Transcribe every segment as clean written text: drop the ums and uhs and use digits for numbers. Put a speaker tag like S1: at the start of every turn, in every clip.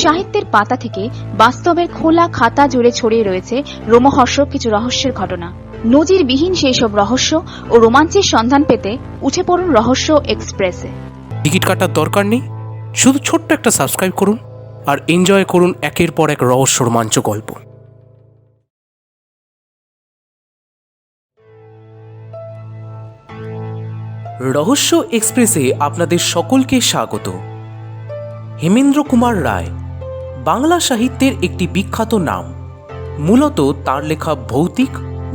S1: সাহিত্যের পাতা থেকে বাস্তবের খোলা খাতা জুড়ে ছড়িয়ে রয়েছে রোমহর্ষক কিছু রহস্যের ঘটনা। নজিরবিহীন সেই সব রহস্য ও রোমাঞ্চের সন্ধান পেতে উঠে পড়ুন রহস্য এক্সপ্রেসে।
S2: টিকিট কাটার দরকার নেই, শুধু ছোট্ট একটা সাবস্ক্রাইব করুন আর এনজয় করুন একের পর এক রহস্য রোমাঞ্চ গল্প। রহস্য এক্সপ্রেসে আপনাদের সকলকে স্বাগত। হেমেন্দ্র কুমার রায় বাংলা সাহিত্যের একটি বিখ্যাত নাম, মূলত তার লেখা ভৌতিক,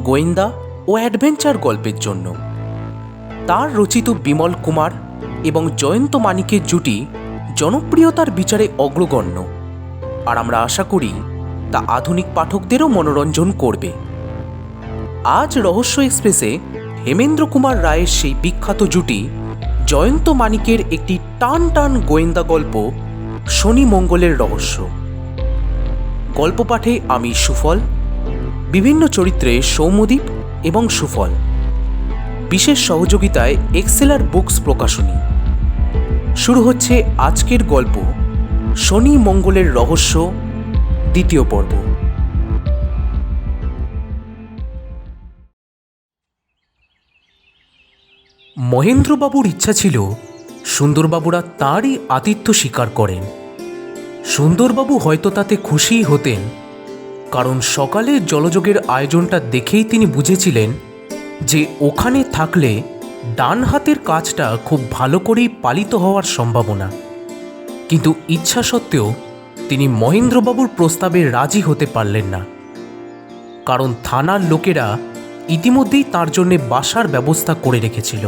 S2: গোয়েন্দা ও অ্যাডভেঞ্চার গল্পের জন্য। তার রচিত বিমল কুমার এবং জয়ন্ত মানিকের জুটি জনপ্রিয়তার বিচারে অগ্রগণ্য, আর আমরা আশা করি তা আধুনিক পাঠকদেরও মনোরঞ্জন করবে। আজ রহস্য এক্সপ্রেসে হেমেন্দ্র কুমার রায়ের সেই বিখ্যাত জুটি জয়ন্ত মানিকের একটি টান টান গোয়েন্দা গল্প শনি মঙ্গলের রহস্য। গল্প পাঠে আমি সুফল, বিভিন্ন চরিত্রে সৌম্যদীপ এবং সুফল, বিশেষ সহযোগিতায় এক্সেলার বুকস প্রকাশনী। শুরু হচ্ছে আজকের গল্প শনি মঙ্গলের রহস্য, দ্বিতীয় পর্ব। মহেন্দ্রবাবুর ইচ্ছা ছিল সুন্দরবাবুরা তাঁরই আতিথ্য স্বীকার করেন। সুন্দরবাবু হয়তো তাতে খুশিই হতেন, কারণ সকালের জলযোগের আয়োজনটা দেখেই তিনি বুঝেছিলেন যে ওখানে থাকলে ডান হাতের কাজটা খুব ভালো করেই পালিত হওয়ার সম্ভাবনা। কিন্তু ইচ্ছা সত্ত্বেও তিনি মহেন্দ্রবাবুর প্রস্তাবে রাজি হতে পারলেন না, কারণ থানার লোকেরা ইতিমধ্যেই তার জন্যে বাসার ব্যবস্থা করে রেখেছিল।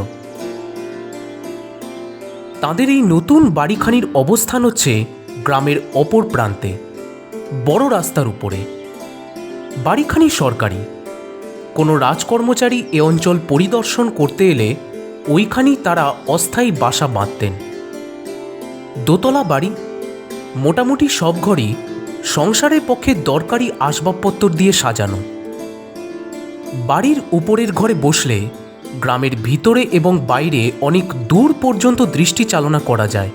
S2: তাদের এই নতুন বাড়িখানির অবস্থান হচ্ছে গ্রামের অপর প্রান্তে, বড় রাস্তার উপরে। বাড়িখানি সরকারি, কোনো রাজকর্মচারী এ অঞ্চল পরিদর্শন করতে এলে ওইখানেই তারা অস্থায়ী বাসা বাঁধতেন। দোতলা বাড়ি, মোটামুটি সব ঘরই সংসারের পক্ষে দরকারি আসবাবপত্র দিয়ে সাজানো। বাড়ির উপরের ঘরে বসলে গ্রামের ভিতরে এবং বাইরে অনেক দূর পর্যন্ত দৃষ্টি চালনা করা যায়,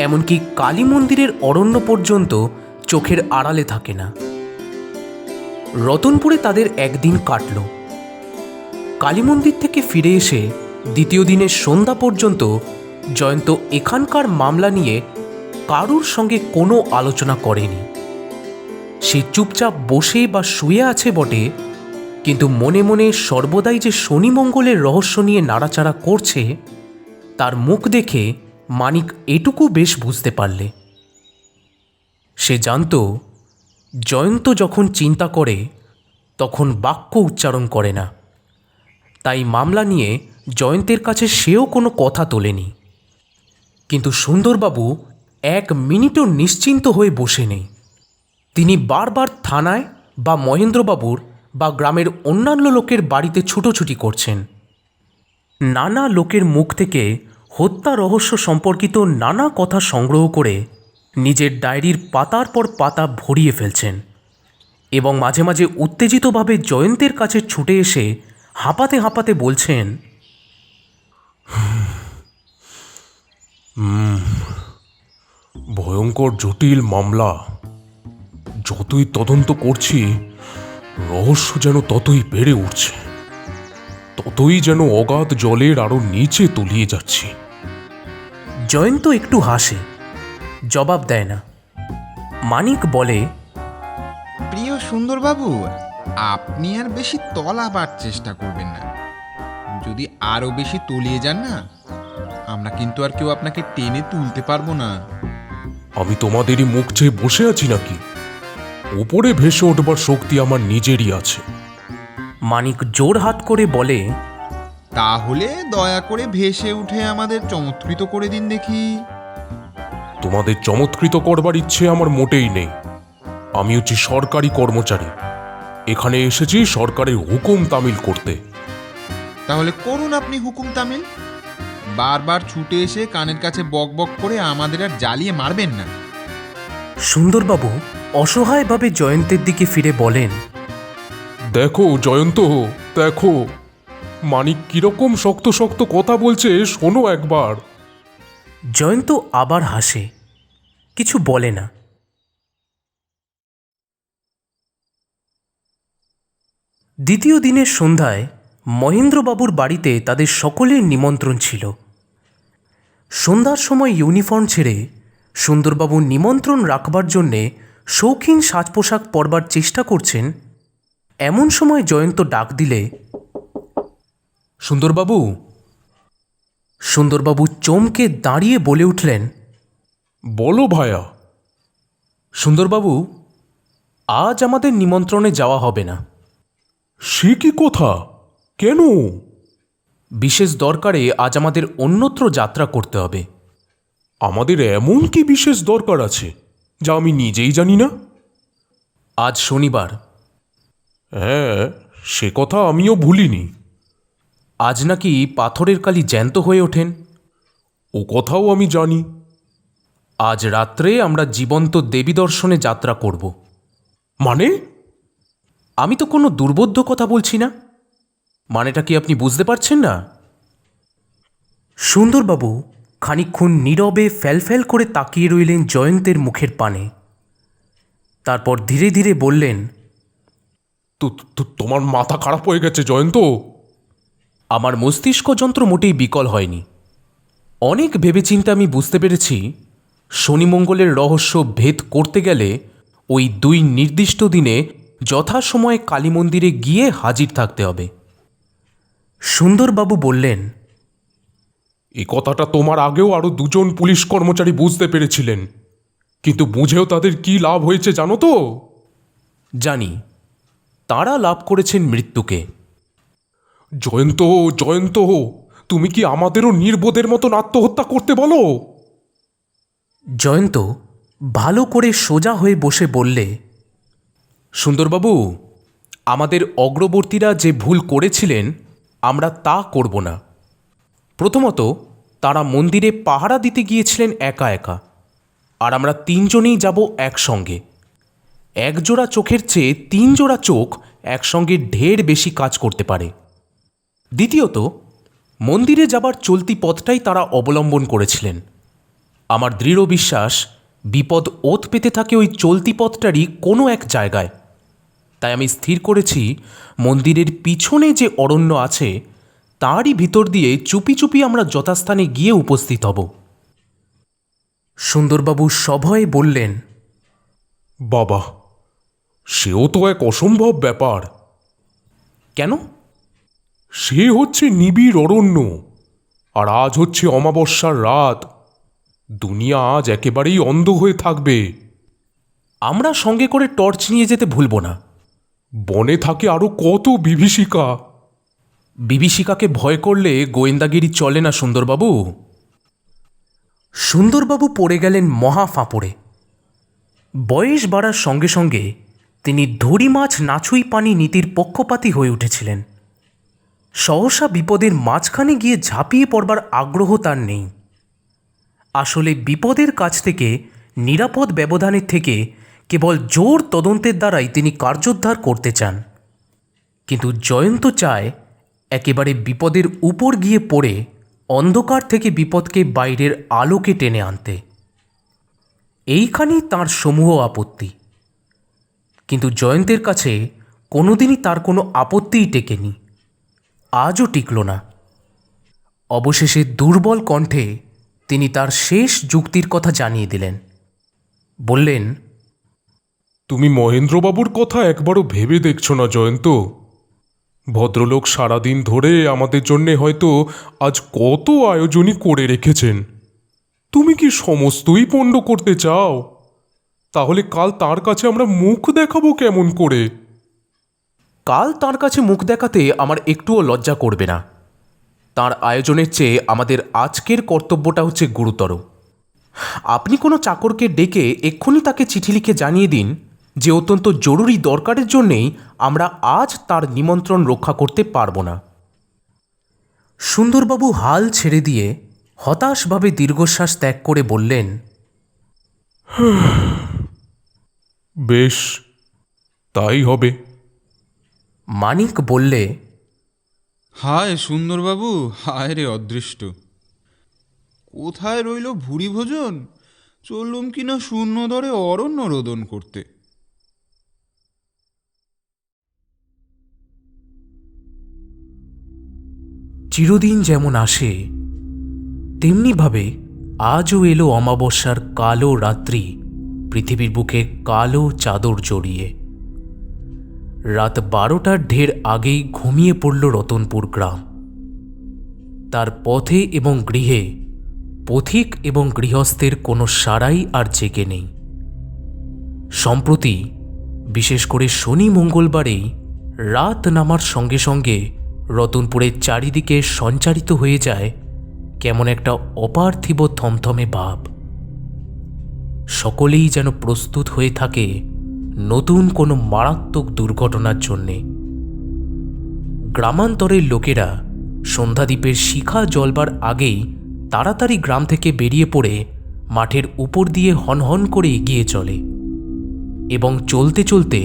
S2: এমনকি কালী মন্দিরের অরণ্য পর্যন্ত চোখের আড়ালে থাকে না। রতনপুরে তাদের একদিন কাটল। কালী মন্দির থেকে ফিরে এসে দ্বিতীয় দিনের সন্ধ্যা পর্যন্ত জয়ন্ত এখানকার মামলা নিয়ে কারুর সঙ্গে কোনো আলোচনা করেনি। সে চুপচাপ বসে বা শুয়ে আছে বটে, কিন্তু মনে মনে সর্বদাই যে শনি মঙ্গলের রহস্য নিয়ে নাড়াচাড়া করছে তার মুখ দেখে মানিক এটুকু বেশ বুঝতে পারলে। সে জানত জয়ন্ত যখন চিন্তা করে তখন বাক্য উচ্চারণ করে না, তাই মামলা নিয়ে জয়ন্তের কাছে সেও কোনো কথা তোলেনি। কিন্তু সুন্দরবাবু এক মিনিটও নিশ্চিন্ত হয়ে বসে নেই। তিনি বারবার থানায় বা মহেন্দ্রবাবুর বা গ্রামের অন্যান্য লোকের বাড়িতে ছুটোছুটি করছেন। নানা লোকের মুখ থেকে হত্যা রহস্য সম্পর্কিত নানা কথা সংগ্রহ করে নিজের ডায়েরির পাতার পর পাতা ভরিয়ে ফেলছেন, এবং মাঝে মাঝে উত্তেজিতভাবে জয়ন্তের কাছে ছুটে এসে হাঁপাতে হাঁপাতে বলছেন,
S3: ভয়ঙ্কর জটিল মামলা। যতই তদন্ত করছি রহস্য যেন ততই বেড়ে উঠছে, ততই যেন অগাধ জলের আরো নিচে তলিয়ে যাচ্ছি।
S2: জয়ন্ত একটু হাসে, জবাব দেয় না। মানিক বলে,
S4: প্রিয় সুন্দরবাবু, আপনি আর বেশি তলাবার চেষ্টা করবেন না। যদি আরো বেশি তলিয়ে যান না, আমরা কিন্তু আর কেউ আপনাকে টেনে তুলতে পারবো না।
S3: আমি তোমাদেরই মুখ চেয়ে বসে আছি নাকি? উপরে ভেসে উঠবার শক্তি আমার নিজেরই আছে।
S2: মানিক জোর হাত করে বলে,
S4: তাহলে দয়া করে ভেসে উঠে আমাদের চমৎকৃত করে দিন দেখি।
S3: তোমাদের চমৎকৃত করবার ইচ্ছে আমার মোটেই নেই। আমি হচ্ছি সরকারি কর্মচারী, এখানে এসেছি সরকারের হুকুম তামিল করতে।
S4: তাহলে করুন আপনি হুকুম তামিল। বারবার ছুটে এসে কানের কাছে বক বক করে আমাদের আর জ্বালিয়ে মারবেন না।
S2: সুন্দরবাবু অসহায়ভাবে জয়ন্তের দিকে ফিরে বলেন,
S3: দেখো জয়ন্ত, দেখো মানিক কিরকম শক্ত শক্ত কথা বলছে, শোনো একবার।
S2: জয়ন্ত আবার হাসে, কিছু বলে না। দ্বিতীয় দিনের সন্ধ্যায় মহেন্দ্রবাবুর বাড়িতে তাদের সকলের নিমন্ত্রণ ছিল। সন্ধ্যার সময় ইউনিফর্ম ছেড়ে সুন্দরবাবু নিমন্ত্রণ রাখবার জন্যে শৌখিন সাজ পোশাক পরবার চেষ্টা করছেন, এমন সময় জয়ন্ত ডাক দিলে, সুন্দরবাবু। সুন্দরবাবু চমকে দাঁড়িয়ে বলে উঠলেন,
S3: বলো ভায়া।
S2: সুন্দরবাবু, আজ আমাদের নিমন্ত্রণে যাওয়া হবে না।
S3: সে কি কথা? কেন?
S2: বিশেষ দরকারে আজ আমাদের অন্যত্র যাত্রা করতে হবে।
S3: আমাদের এমন কি বিশেষ দরকার আছে যা আমি নিজেই জানি না?
S2: আজ শনিবার।
S3: হ্যাঁ, সে কথা আমিও ভুলিনি।
S2: আজ নাকি পাথরের কালি জ্যান্ত হয়ে ওঠেন।
S3: ও কথাও আমি জানি।
S2: আজ রাত্রে আমরা জীবন্ত দেবী দর্শনে যাত্রা করব।
S3: মানে?
S2: আমি তো কোনো দুর্বোধ্য কথা বলছি না। মানেটা কি আপনি বুঝতে পারছেন না? সুন্দরবাবু খানিকক্ষণ নীরবে ফ্যালফ্যাল করে তাকিয়ে রইলেন জয়ন্তের মুখের পানে। তারপর ধীরে ধীরে বললেন,
S3: তোমার মাথা খারাপ হয়ে গেছে জয়ন্ত।
S2: আমার মস্তিষ্ক যন্ত্র মোটেই বিকল হয়নি। অনেক ভেবেচিন্তে আমি বুঝতে পেরেছি শনিমঙ্গলের রহস্য ভেদ করতে গেলে ওই 2 নির্দিষ্ট দিনে যথাসময়ে কালী মন্দিরে গিয়ে হাজির থাকতে হবে। সুন্দরবাবু বললেন,
S3: এই কথাটা তোমার আগেও আরো 2জন পুলিশ কর্মচারী বুঝতে পেরেছিলেন, কিন্তু বুঝেও তাদের কি লাভ হয়েছে জানো তো?
S2: জানি, তারা লাভ করেছেন মৃত্যুকে।
S3: জয়ন্ত, জয়ন্ত, তুমি কি আমাদেরও নির্বোধের মতন আত্মহত্যা করতে বলো?
S2: জয়ন্ত ভালো করে সোজা হয়ে বসে বললে, সুন্দরবাবু, আমাদের অগ্রবর্তীরা যে ভুল করেছিলেন আমরা তা করব না। প্রথমত, তারা মন্দিরে পাহারা দিতে গিয়েছিলেন একা একা, আর আমরা 3 জনেই যাব একসঙ্গে। 1 জোড়া চোখের চেয়ে 3 জোড়া চোখ একসঙ্গে ঢের বেশি কাজ করতে পারে। দ্বিতীয়ত, মন্দিরে যাবার চলতি পথটাই তারা অবলম্বন করেছিলেন। আমার দৃঢ় বিশ্বাস বিপদ ওত পেতে থাকে ওই চলতি পথটারই কোনো এক জায়গায়। তাই আমি স্থির করেছি মন্দিরের পিছনে যে অরণ্য আছে তারই ভিতর দিয়ে চুপি চুপি আমরা যথাস্থানে গিয়ে উপস্থিত হব। সুন্দরবাবু সভয়ে বললেন,
S3: বাবা, সেও তো এক অসম্ভব ব্যাপার।
S2: কেন?
S3: সে হচ্ছে নিবিড় অরণ্য, আর আজ হচ্ছে অমাবস্যার রাত। দুনিয়া আজ একেবারেই অন্ধ হয়ে থাকবে।
S2: আমরা সঙ্গে করে টর্চ নিয়ে যেতে ভুলব না।
S3: বনে থাকে আরো কত বিভীষিকা।
S2: বিভীষিকাকে ভয় করলে গোয়েন্দাগিরি চলে না সুন্দরবাবু। সুন্দরবাবু পড়ে গেলেন মহা ফাঁপড়ে। বয়স বাড়ার সঙ্গে সঙ্গে তিনি ধরি মাছ নাছুই পানি নীতির পক্ষপাতী হয়ে উঠেছিলেন। সহসা বিপদের মাঝখানে গিয়ে ঝাঁপিয়ে পড়বার আগ্রহ তার নেই। আসলে বিপদের কাছ থেকে নিরাপদ ব্যবধানের থেকে কেবল জোর তদন্তের দ্বারাই তিনি কার্যোদ্ধার করতে চান। কিন্তু জয়ন্ত চায় একেবারে বিপদের উপর গিয়ে পড়ে অন্ধকার থেকে বিপদকে বাইরের আলোকে টেনে আনতে। এইখানেই তাঁর সমূহ আপত্তি। কিন্তু জয়ন্তের কাছে কোনোদিনই তার কোনো আপত্তিই টেকেনি, আজও টিকল না। অবশেষে দুর্বল কণ্ঠে তিনি তার শেষ যুক্তির কথা জানিয়ে দিলেন। বললেন,
S3: তুমি মহেন্দ্রবাবুর কথা একবারও ভেবে দেখছ না জয়ন্ত? ভদ্রলোক সারাদিন ধরে আমাদের জন্যে হয়তো আজ কত আয়োজনই করে রেখেছেন। তুমি কি সমস্তই পণ্ড করতে চাও? তাহলে কাল তার কাছে আমরা মুখ দেখাবো কেমন করে?
S2: কাল তাঁর কাছে মুখ দেখাতে আমার একটুও লজ্জা করবে না। তাঁর আয়োজনের চেয়ে আমাদের আজকের কর্তব্যটা হচ্ছে গুরুতর। আপনি কোনো চাকরকে ডেকে এক্ষুনি তাকে চিঠি লিখে জানিয়ে দিন যে অত্যন্ত জরুরি দরকারের জন্যেই আমরা আজ তার নিমন্ত্রণ রক্ষা করতে পারব না। সুন্দরবাবু হাল ছেড়ে দিয়ে হতাশভাবে দীর্ঘশ্বাস ত্যাগ করে বললেন,
S3: বেশ, তাই হবে।
S2: মানিক বললে,
S4: হায় সুন্দরবাবু, হায় রে অদৃষ্ট! কোথায় রইল ভুরি ভোজন? চললুম কিনা শূন্য ধরে অরণ্য রোদন করতে।
S2: চিরদিন যেমন আসে তেমনিভাবে আজও এলো অমাবস্যার কালো রাত্রি পৃথিবীর বুকে কালো চাদর জড়িয়ে। রাত 12টার ঢের আগেই ঘুমিয়ে পড়ল রতনপুর গ্রাম। তার পথে এবং গৃহে পথিক এবং গৃহস্থের কোনো সাড়াই আর জেগে নেই। সম্প্রতি বিশেষ করে শনি মঙ্গলবারেই রাত নামার সঙ্গে সঙ্গে রতনপুরের চারিদিকে সঞ্চারিত হয়ে যায় কেমন একটা অপার্থিব থমথমে ভাব। সকলেই যেন প্রস্তুত হয়ে থাকে নতুন কোনো মারাত্মক দুর্ঘটনার জন্যে। গ্রামান্তরের লোকেরা সন্ধ্যাদ্বীপের শিখা জ্বলবার আগেই তাড়াতাড়ি গ্রাম থেকে বেরিয়ে পড়ে মাঠের উপর দিয়ে হনহন করে এগিয়ে চলে এবং চলতে চলতে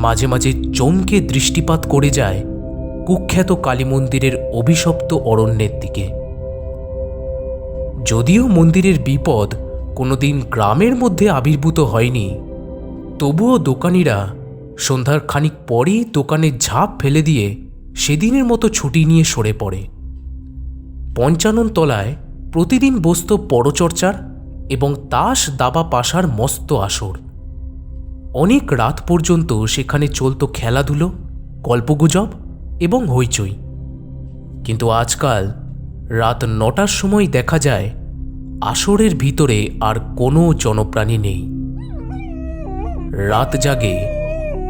S2: মাঝে মাঝে চমকে দৃষ্টিপাত করে যায় কুখ্যাত কালী মন্দিরের অভিশপ্ত অরণ্যের দিকে। যদিও মন্দিরের বিপদ কোনোদিন গ্রামের মধ্যে আবির্ভূত হয়নি, তবুও দোকানিরা সন্ধ্যার খানিক পরেই দোকানে ঝাঁপ ফেলে দিয়ে সেদিনের মতো ছুটি নিয়ে সরে পড়ে। পঞ্চানন তলায় প্রতিদিন বসত পরচর্চার এবং তাস দাবা পাশার মস্ত আসর। অনেক রাত পর্যন্ত সেখানে চলত খেলাধুলো, গল্পগুজব এবং হইচই। কিন্তু আজকাল রাত 9টার সময় দেখা যায় আসরের ভিতরে আর কোনো জনপ্রাণী নেই। রাত জাগে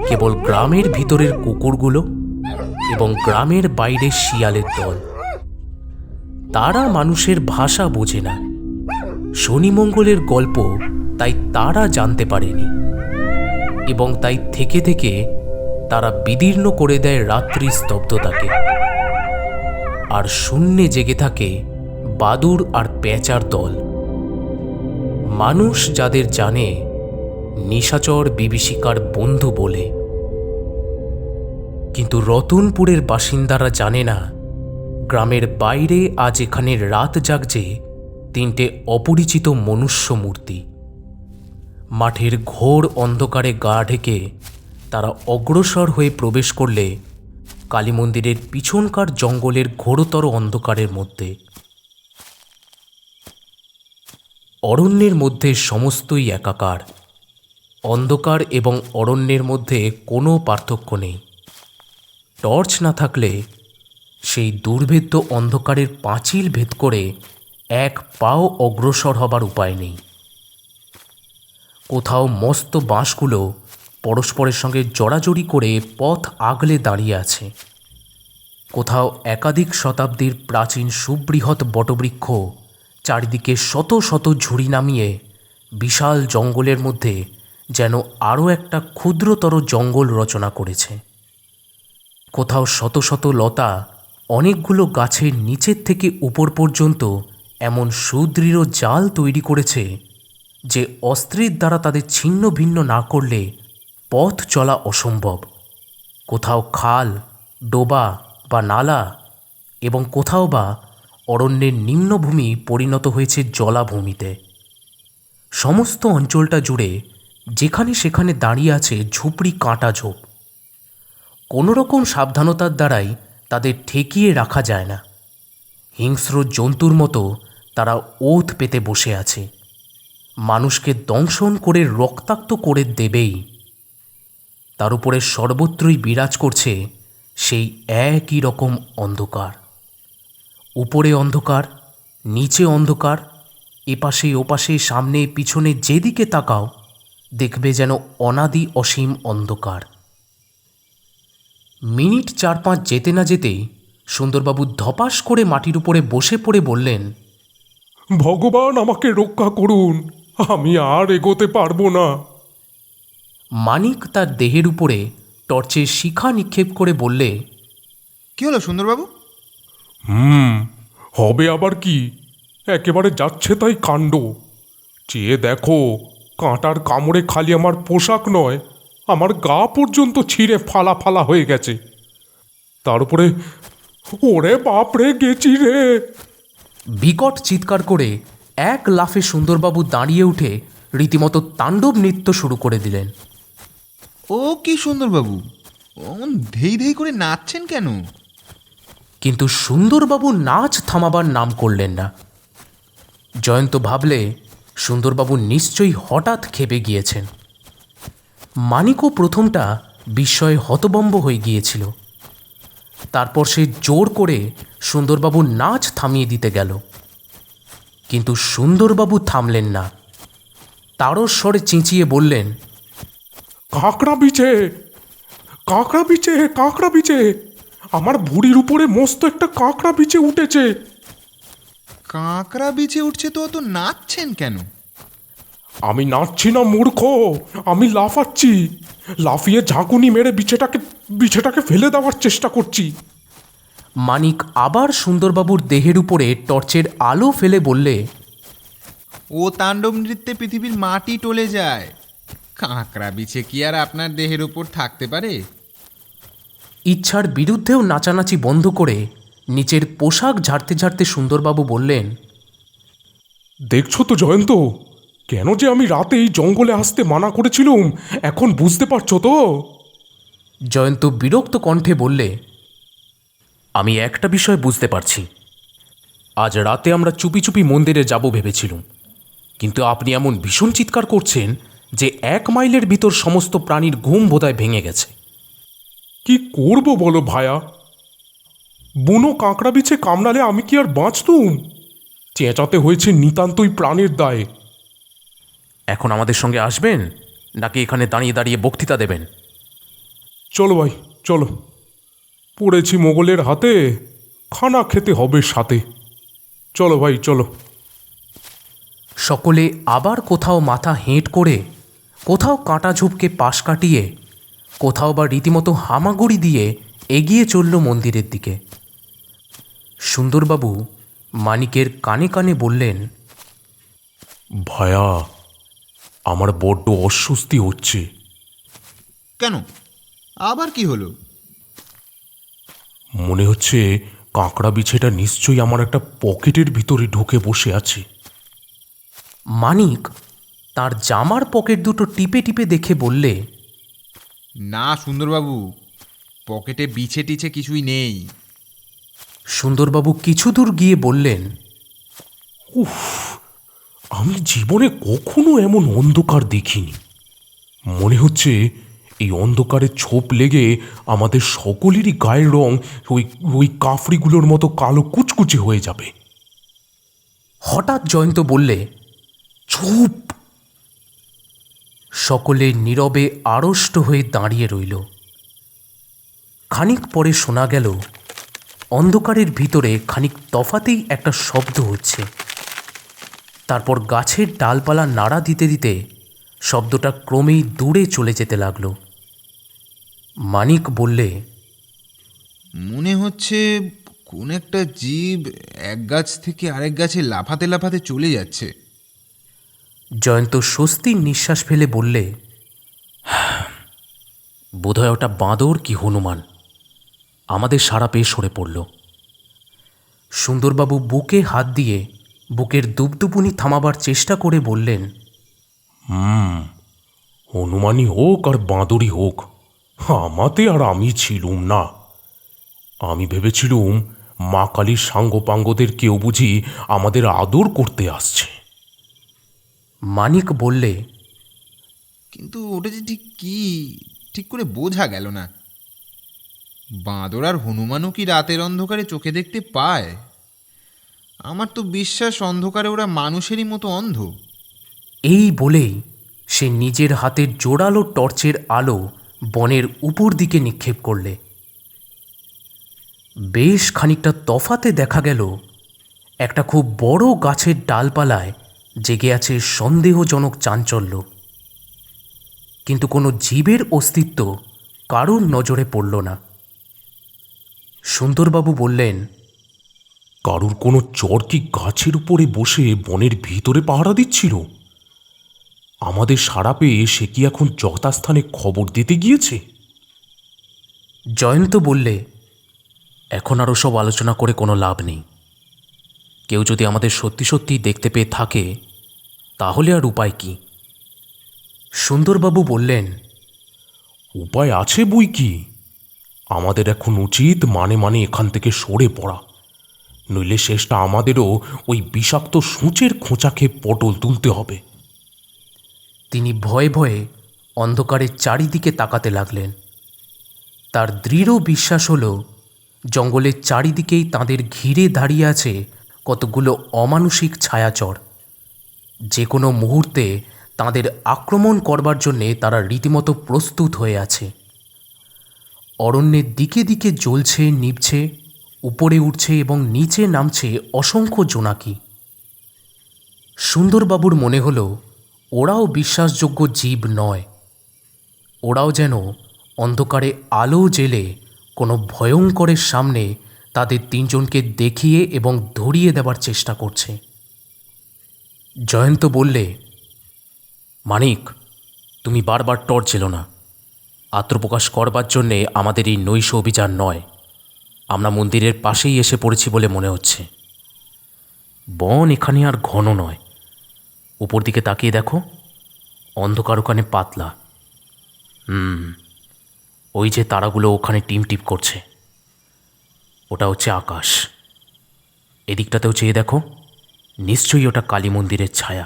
S2: কেবল গ্রামের ভিতরের কুকুরগুলো এবং গ্রামের বাইরে শিয়ালের দল। তারা মানুষের ভাষা বোঝে না, শনিমঙ্গলের গল্প তাই তারা জানতে পারেনি এবং তাই থেকে থেকে তারা বিদীর্ণ করে দেয় রাত্রি স্তব্ধতাকে। আর শূন্যে জেগে থাকে বাদুড় আর পেঁচার দল। মানুষ যাদের জানে নিশাচর বিভীষিকার বন্ধু বলে, কিন্তু রতনপুরের বাসিন্দারা জানে না গ্রামের বাইরে আজ এখানে রাত জাগছে 3টে অপরিচিত মনুষ্য মূর্তি। মাঠের ঘোর অন্ধকারে গা ঢেকে তারা অগ্রসর হয়ে প্রবেশ করলে কালী মন্দিরের পিছনকার জঙ্গলের ঘোরতর অন্ধকারের মধ্যে। অরণ্যের মধ্যে সমস্তই একাকার। অন্ধকার এবং অরণ্যের মধ্যে কোনো পার্থক্য নেই। টর্চ না থাকলে সেই দুর্ভেদ্য অন্ধকারের পাঁচিল ভেদ করে এক পাও অগ্রসর হবার উপায় নেই। কোথাও মস্ত বাঁশগুলো পরস্পরের সঙ্গে জড়াজড়ি করে পথ আগলে দাঁড়িয়ে আছে। কোথাও একাধিক শতাব্দীর প্রাচীন সুবৃহৎ বটবৃক্ষ চারিদিকে শত শত ঝুড়ি নামিয়ে বিশাল জঙ্গলের মধ্যে যেন আরও একটা ক্ষুদ্রতর জঙ্গল রচনা করেছে। কোথাও শত শত লতা অনেকগুলো গাছের নিচের থেকে উপর পর্যন্ত এমন সুদৃঢ় জাল তৈরি করেছে যে অস্ত্রের দ্বারা তাদের ছিন্ন ভিন্ন না করলে পথ চলা অসম্ভব। কোথাও খাল, ডোবা বা নালা এবং কোথাও বা অরণ্যের নিম্নভূমি পরিণত হয়েছে জলাভূমিতে। সমস্ত অঞ্চলটা জুড়ে যেখানে সেখানে দাঁড়িয়ে আছে ঝুপড়ি কাঁটা ঝোপ। কোনো রকম সাবধানতার দ্বারাই তাদের ঠেকিয়ে রাখা যায় না। হিংস্র জন্তুর মতো তারা ওঁত পেতে বসে আছে, মানুষকে দংশন করে রক্তাক্ত করে দেবেই। তার উপরে সর্বত্রই বিরাজ করছে সেই একই রকম অন্ধকার। উপরে অন্ধকার, নিচে অন্ধকার, এপাশে ওপাশে সামনে পিছনে যেদিকে তাকাও দেখবে যেন অনাদি অসীম অন্ধকার। মিনিট 4-5 যেতে না যেতেই সুন্দরবাবু ধপাস করে মাটির উপরে বসে পড়ে বললেন,
S3: ভগবান আমাকে রক্ষা করুন, আমি আর এগোতে পারবো না।
S2: মানিক তার দেহের উপরে টর্চের শিখা নিক্ষেপ করে বললে,
S4: কি হলো সুন্দরবাবু?
S3: হবে আবার কি, একেবারে যাচ্ছে তাই কাণ্ড। চেয়ে দেখো, কাঁটার কামড়ে খালি আমার পোশাক নয়, আমার গা পর্যন্ত ছিঁড়ে ফালা ফালা হয়ে গেছে। তার উপরে ওরে বাপরে গেছি রে।
S2: বিকট চিৎকার করে এক লাফে সুন্দরবাবু দাঁড়িয়ে উঠে রীতিমতো তাণ্ডব নৃত্য শুরু করে দিলেন।
S4: ও কি সুন্দরবাবু, অমন ধেই ধেই করে নাচছেন কেন?
S2: কিন্তু সুন্দরবাবু নাচ থামাবার নাম করলেন না। জয়ন্ত ভাবলে সুন্দরবাবু নিশ্চয়ই হঠাৎ ক্ষেপে গিয়েছেন। মানিকও প্রথমটা বিস্ময়ে হতবম্ব হয়ে গিয়েছিল। তারপর সে জোর করে সুন্দরবাবুর নাচ থামিয়ে দিতে গেল, কিন্তু সুন্দরবাবু থামলেন না। তারও স্বরে চেঁচিয়ে বললেন,
S3: কাঁকড়া বিছে, কাঁকড়া বিছে, কাঁকড়া বিছে, আমার ভুঁড়ির উপরে মস্ত একটা কাঁকড়া বিছে উঠেছে।
S4: কাঁকড়া বিছে উঠছে তো অত নাচছেন কেন?
S3: আমি নাচছি না মূর্খ, আমি লাফাচ্ছি। লাফিয়ে ঝাঁকুনি মেরে বিছেটাকে ফেলে দেওয়ার চেষ্টা করছি।
S2: মানিক আবার সুন্দরবাবুর দেহের উপরে টর্চের আলো ফেলে বললে,
S4: ও তাণ্ডব নৃত্যে পৃথিবীর মাটি টলে যায়। কাঁকড়া বিছে কি আর আপনার দেহের উপর থাকতে পারে?
S2: ইচ্ছার বিরুদ্ধেও নাচানাচি বন্ধ করে নিচের পোশাক ঝাড়তে ঝাড়তে সুন্দরবাবু বললেন,
S3: দেখছো তো জয়ন্ত, কেন যে আমি রাতে এই জঙ্গলে আসতে মানা করেছিলুম, এখন বুঝতে পারছো তো?
S2: জয়ন্ত বিরক্ত কণ্ঠে বললে, আমি একটা বিষয় বুঝতে পারছি। আজ রাতে আমরা চুপি চুপি মন্দিরে যাব ভেবেছিলুম, কিন্তু আপনি এমন ভীষণ চিৎকার করছেন যে 1 মাইলের ভিতর সমস্ত প্রাণীর ঘুম বোধহয় ভেঙে গেছে।
S3: কি করব বলো ভায়া? বুনো কাঁকড়া বিছে কামড়ালে আমি কি আর বাঁচতুম? চেঁচাতে হয়েছে নিতান্তই প্রাণের দায়ে।
S2: এখন আমাদের সঙ্গে আসবেন, নাকি এখানে দাঁড়িয়ে দাঁড়িয়ে বক্তৃতা দেবেন?
S3: চলো ভাই চলো, পড়েছি মোগলের হাতে, খানা খেতে হবে সাথে। চলো ভাই চলো।
S2: সকলে আবার কোথাও মাথা হেঁট করে, কোথাও কাঁটা ঝুপকে পাশ কাটিয়ে, কোথাও বা রীতিমতো হামাগুড়ি দিয়ে এগিয়ে চলল মন্দিরের দিকে। সুন্দরবাবু মানিকের কানে কানে বললেন,
S3: ভায়া, আমার বড্ড অস্বস্তি হচ্ছে।
S4: কেন, আবার কি হলো?
S3: মনে হচ্ছে কাঁকড়া বিছেটা নিশ্চয়ই আমার একটা পকেটের ভিতরে ঢুকে বসে আছে।
S2: মানিক তার জামার পকেট দুটো টিপে টিপে দেখে বললে,
S4: না সুন্দরবাবু, পকেটে বিছে টিছে কিছুই নেই।
S2: সুন্দরবাবু কিছু দূর গিয়ে বললেন,
S3: উফ, আমি জীবনে কখনো এমন অন্ধকার দেখিনি। মনে হচ্ছে এই অন্ধকারে ছোপ লেগে আমাদের সকলেরই গায়ের রং ওই ওই কাফরিগুলোর মতো কালো কুচকুচে হয়ে যাবে।
S2: হঠাৎ জয়ন্ত বললে, চুপ! সকলে নীরবে আড়ষ্ট হয়ে দাঁড়িয়ে রইল। খানিক পরে শোনা গেল অন্ধকারের ভিতরে খানিক তফাতেই একটা শব্দ হচ্ছে। তারপর গাছের ডালপালা নাড়া দিতে দিতে শব্দটা ক্রমেই দূরে চলে যেতে লাগলো। মানিক বললে,
S4: মনে হচ্ছে কোন একটা জীব এক গাছ থেকে আরেক গাছে লাফাতে লাফাতে চলে যাচ্ছে।
S2: জয়ন্ত স্বস্তির নিঃশ্বাস ফেলে বললে, বোধহয় ওটা বাঁদর কি হনুমান। আমাদের সারা পেয়ে সরে পড়ল। সুন্দরবাবু বুকে হাত দিয়ে বুকের দুপদুপুনি থামাবার চেষ্টা করে বললেন,
S3: হনুমানই হোক আর বাঁদরই হোক, আমাতে আর আমি ছিলুম না। আমি ভেবেছিলুম মা কালীর সাঙ্গপাঙ্গদের কেউ বুঝি আমাদের আদর করতে আসছে।
S2: মানিক বললে,
S4: কিন্তু ওটা যে ঠিক কি, ঠিক করে বোঝা গেল না। বাঁদর আর হনুমানও কি রাতের অন্ধকারে চোখে দেখতে পায়? আমার তো বিশ্বাস অন্ধকারে ওরা মানুষেরই মতো অন্ধ।
S2: এই বলেই সে নিজের হাতের জোরালো টর্চের আলো বনের উপর দিকে নিক্ষেপ করলে। বেশ খানিকটা তফাতে দেখা গেল একটা খুব বড় গাছের ডালপালায় জেগে আছে সন্দেহজনক চাঞ্চল্য, কিন্তু কোনো জীবের অস্তিত্ব কারোর নজরে পড়ল না। সুন্দরবাবু বললেন,
S3: কারুর কোনো চর কি গাছের উপরে বসে বনের ভিতরে পাহারা দিচ্ছিল? আমাদের সাড়া পেয়ে সে কি এখন যথাস্থানে খবর দিতে গিয়েছে?
S2: জয়ন্ত বললে, এখন আর ওসব আলোচনা করে কোনো লাভ নেই। কেউ যদি আমাদের সত্যি সত্যি দেখতে পেয়ে থাকে তাহলে আর উপায় কি? সুন্দরবাবু বললেন,
S3: উপায় আছে বই কি। আমাদের এখন উচিত মানে মানে এখান থেকে সরে পড়া, নইলে শেষটা আমাদেরও ওই বিষাক্ত সূঁচের খোঁচা খেয়ে পটল তুলতে হবে।
S2: তিনি ভয়ে ভয়ে অন্ধকারের চারিদিকে তাকাতে লাগলেন। তার দৃঢ় বিশ্বাস হল জঙ্গলের চারিদিকেই তাদের ঘিরে দাঁড়িয়ে আছে কতগুলো অমানুষিক ছায়াচর। যে কোনো মুহূর্তে তাদের আক্রমণ করবার জন্যে তারা রীতিমতো প্রস্তুত হয়ে আছে। অরণ্যের দিকে দিকে জ্বলছে, নিভছে, উপরে উঠছে এবং নিচে নামছে অসংখ্য জোনাকি। সুন্দরবাবুর মনে হল ওরাও বিশ্বাসযোগ্য জীব নয়। ওরাও যেন অন্ধকারে আলো জেলে কোনো ভয়ঙ্করের সামনে তাদের তিনজনকে দেখিয়ে এবং ধরিয়ে দেবার চেষ্টা করছে। জয়ন্ত বললে, মানিক, তুমি বারবার টর্চ ছিল না। আত্মপ্রকাশ করবার জন্যে আমাদের এই নৈশ অভিযান নয়। আমরা মন্দিরের পাশেই এসে পড়েছি বলে মনে হচ্ছে। বন এখানে আর ঘন নয়। উপর দিকে তাকিয়ে দেখো, অন্ধকার ওখানে পাতলা। ওই যে তারাগুলো ওখানে টিম টিপ করছে, ওটা হচ্ছে আকাশ। এদিকটাতেও চেয়ে দেখো, নিশ্চয়ই ওটা কালী মন্দিরের ছায়া।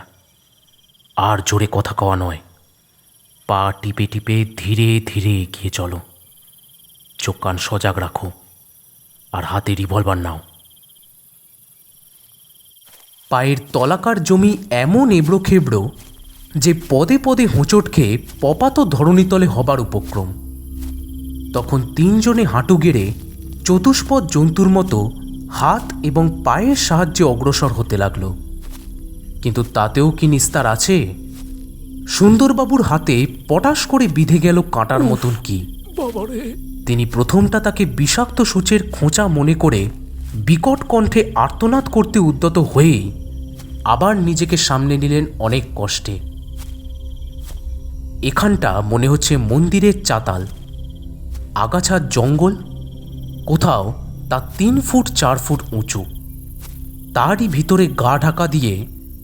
S2: আর জোরে কথা কওয়া নয়, পা টিপে টিপে ধীরে ধীরে এগিয়ে চলো। চোখ কান সজাগ রাখো আর হাতে রিভলভার নাও। পায়ের তলাকার জমি এমন এবড়ো খেবড়ো যে পদে পদে হোঁচট খেয়ে পপাত ধরণীতলে হবার উপক্রম। তখন তিনজনে হাঁটু গেড়ে চতুষ্পদ জন্তুর মতো হাত এবং পায়ের সাহায্যে অগ্রসর হতে লাগল। কিন্তু তাতেও কি নিস্তার আছে? সুন্দরবাবুর হাতে পটাশ করে বিঁধে গেল কাঁটার মতন কি। তিনি প্রথমটা তাকে বিষাক্ত সূচের খোঁচা মনে করে বিকট কণ্ঠে আর্তনাদ করতে উদ্যত হয়েই আবার নিজেকে সামনে নিলেন অনেক কষ্টে। এখানটা মনে হচ্ছে মন্দিরের চাতাল। আগাছার জঙ্গল, কোথাও তা 3 ফুট 4 ফুট উঁচু। তারই ভিতরে গা ঢাকা দিয়ে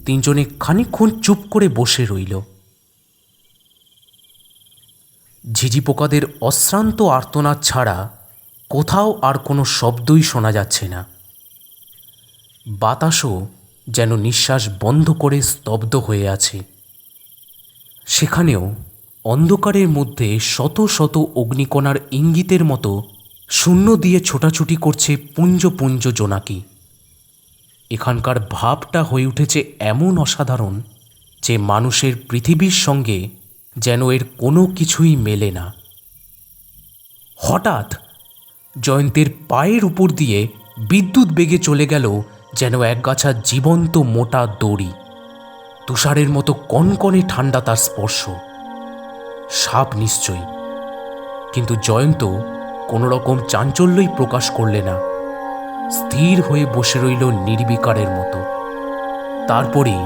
S2: তিনজনে খানিকক্ষণ চুপ করে বসে রইল। ঝিঝি পোকাদের অশ্রান্ত আর্তনাদ ছাড়া কোথাও আর কোনো শব্দই শোনা যাচ্ছে না। বাতাসও যেন নিঃশ্বাস বন্ধ করে স্তব্ধ হয়ে আছে। সেখানেও অন্ধকারের মধ্যে শত শত অগ্নিকণার ইঙ্গিতের মতো শূন্য দিয়ে ছোটাছুটি করছে পুঞ্জ পুঞ্জ জোনাকি। এখানকার ভাবটা হয়ে উঠেছে এমন অসাধারণ যে মানুষের পৃথিবীর সঙ্গে যেন এর কোনো কিছুই মেলে না। হঠাৎ জয়ন্তের পায়ের উপর দিয়ে বিদ্যুৎ বেগে চলে গেল যেন একগাছা জীবন্ত মোটা দড়ি। তুষারের মতো কনকনে ঠান্ডা তার স্পর্শ। সাপ নিশ্চয়ই, কিন্তু জয়ন্ত কোনো রকম চাঞ্চল্যই প্রকাশ করলে না। স্থির হয়ে বসে রইল নির্বিকারের মতো। তারপরেই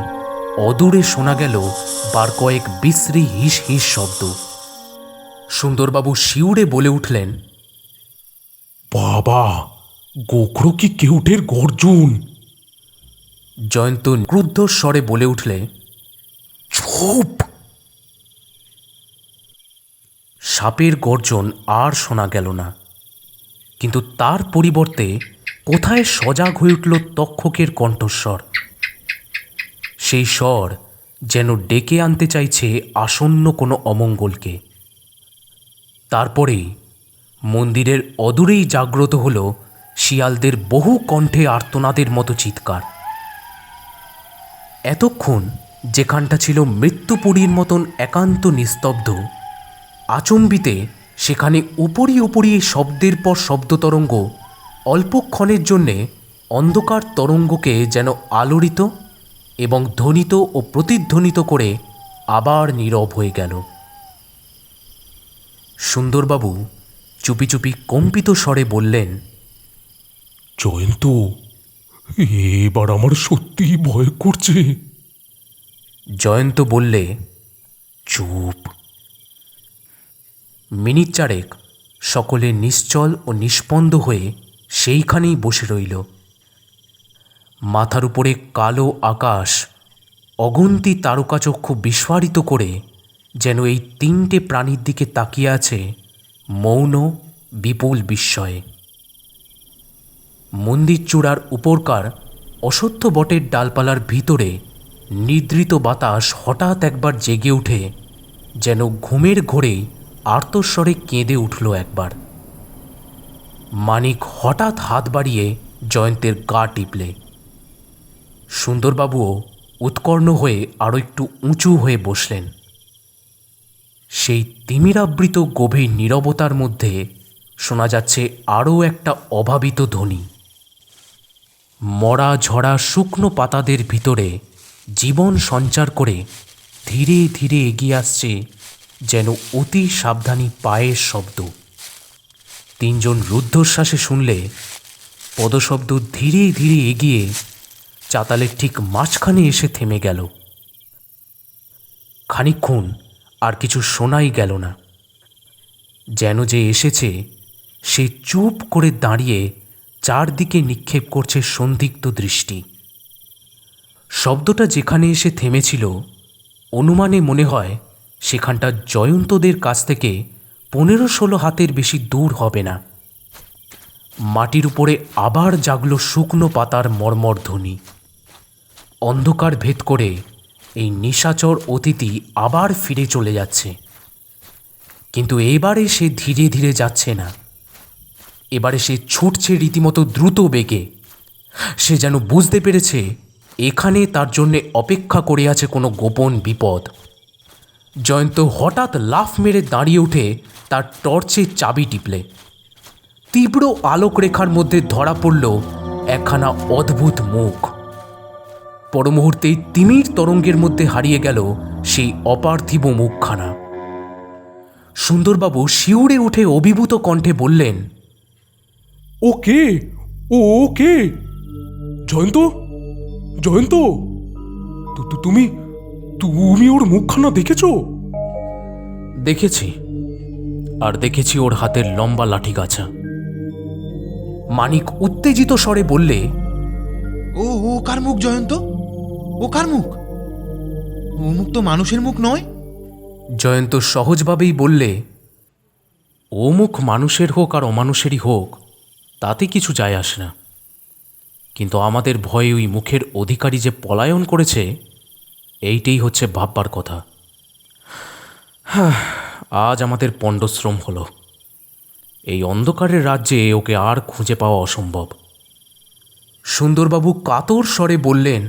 S2: অদূরে শোনা গেল বার কয়েক বিশ্রী হিস হিস শব্দ। সুন্দরবাবু শিউরে বলে উঠলেন,
S3: বাবা, গোখরো কি কেউটের গর্জন!
S2: জয়ন্ত ক্রুদ্ধ স্বরে বলে উঠলে,
S3: চুপ!
S2: সাপের গর্জন আর শোনা গেল না, কিন্তু তার পরিবর্তে কোথায় সজাগ হয়ে উঠল তক্ষকের কণ্ঠস্বর। সেই স্বর যেন ডেকে আনতে চাইছে আসন্ন কোনো অমঙ্গলকে। তারপরেই মন্দিরের অদূরেই জাগ্রত হল শিয়ালদের বহু কণ্ঠে আর্তনাদের মতো চিৎকার। এতক্ষণ যেখানটা ছিল মৃত্যুপুরীর মতন একান্ত নিস্তব্ধ, আচম্বিতে সেখানে উপরি উপরি শব্দের পর শব্দ তরঙ্গ অল্পক্ষণের জন্যে অন্ধকার তরঙ্গকে যেন আলোড়িত এবং ধ্বনিত ও প্রতিধ্বনিত করে আবার নীরব হয়ে গেল। সুন্দরবাবু চুপি চুপি কম্পিত স্বরে বললেন,
S3: জয়ন্ত, এবার আমার সত্যিই ভয় করছে।
S2: জয়ন্ত বললে, চুপ। মিনিট চারেক সকলে নিশ্চল ও নিস্পন্দ হয়ে সেইখানেই বসে রইল। মাথার উপরে কালো আকাশ অগুন্তি তারকাচক্ষু বিস্ফারিত করে যেন এই তিনটে প্রাণীর দিকে তাকিয়ে আছে মৌন বিপুল বিস্ময়ে। মন্দির চূড়ার উপরকার অশ্বত্থ বটের ডালপালার ভিতরে নিদ্রিত বাতাস হঠাৎ একবার জেগে উঠে যেন ঘুমের ঘোরেই আর্তস্বরে কেঁদে উঠল একবার। মানিক হঠাৎ হাত বাড়িয়ে জয়ন্তের গা টিপলে। সুন্দরবাবুও উৎকর্ণ হয়ে আরও একটু উঁচু হয়ে বসলেন। সেই তিমিরাবৃত গভীর নীরবতার মধ্যে শোনা যাচ্ছে আরও একটা অভাবিত ধ্বনি। মরা ঝরা শুকনো পাতাদের ভিতরে জীবন সঞ্চার করে ধীরে ধীরে এগিয়ে আসছে যেন অতি সাবধানী পায়ের শব্দ। তিনজন রুদ্ধশ্বাসে শুনলে পদশব্দ ধীরে ধীরে এগিয়ে চাতালের ঠিক মাঝখানে এসে থেমে গেল। খানিকক্ষণ আর কিছু শোনাই গেল না। যেন যে এসেছে সে চুপ করে দাঁড়িয়ে চারদিকে নিক্ষেপ করছে সন্দিগ্ধ দৃষ্টি। শব্দটা যেখানে এসে থেমেছিল অনুমানে মনে হয় সেখানটা জয়ন্তদের কাছ থেকে 15-16 হাতের বেশি দূর হবে না। মাটির উপরে আবার জাগল শুকনো পাতার মর্মর ধ্বনি। অন্ধকার ভেদ করে এই নিশাচর অতিথি আবার ফিরে চলে যাচ্ছে, কিন্তু এবারে সে ধীরে ধীরে যাচ্ছে না। এবারে সে ছুটছে রীতিমতো দ্রুত বেগে। সে যেন বুঝতে পেরেছে এখানে তার জন্যে অপেক্ষা করে আছে কোনো গোপন বিপদ। জয়ন্ত হঠাৎ লাফ মেরে দাঁড়িয়ে উঠে তার টর্চে চাবি টিপলে তীব্র আলোকরেখার মধ্যে ধরা পড়ল একখানা অদ্ভুত মুখ। পরমুহূর্তেই তিমির তরঙ্গের মধ্যে হারিয়ে গেল সেই অপার্থিব মুখখানা। সুন্দরবাবু শিউরে উঠে অভিভূত কণ্ঠে বললেন,
S3: ও কে? ও কে? জয়ন্ত, জয়ন্ত, তুমি তুমি ওর মুখখানা দেখেছো?
S2: দেখেছি, আর দেখেছি ওর হাতের লম্বা লাঠিগাছা। মানিক উত্তেজিত স্বরে বললে,
S4: ও ও কার মুখ জয়ন্ত? ও কার মুখ? ও মুখ তো মানুষের মুখ নয়।
S2: জয়ন্ত সহজভাবেই বললে, ও মুখ মানুষের হোক আর অমানুষেরই হোক তাতে কিছু যায় আসে না, কিন্তু আমাদের ভয়ে ওই মুখের অধিকারী যে পলায়ন করেছে এইটাই হচ্ছে ভাববার কথা। আজ আমাদের পণ্ডশ্রম হলো। এই অন্ধকারের রাজ্যে ওকে আর খুঁজে পাওয়া অসম্ভব। সুন্দরবাবু কাতর স্বরে বললেন,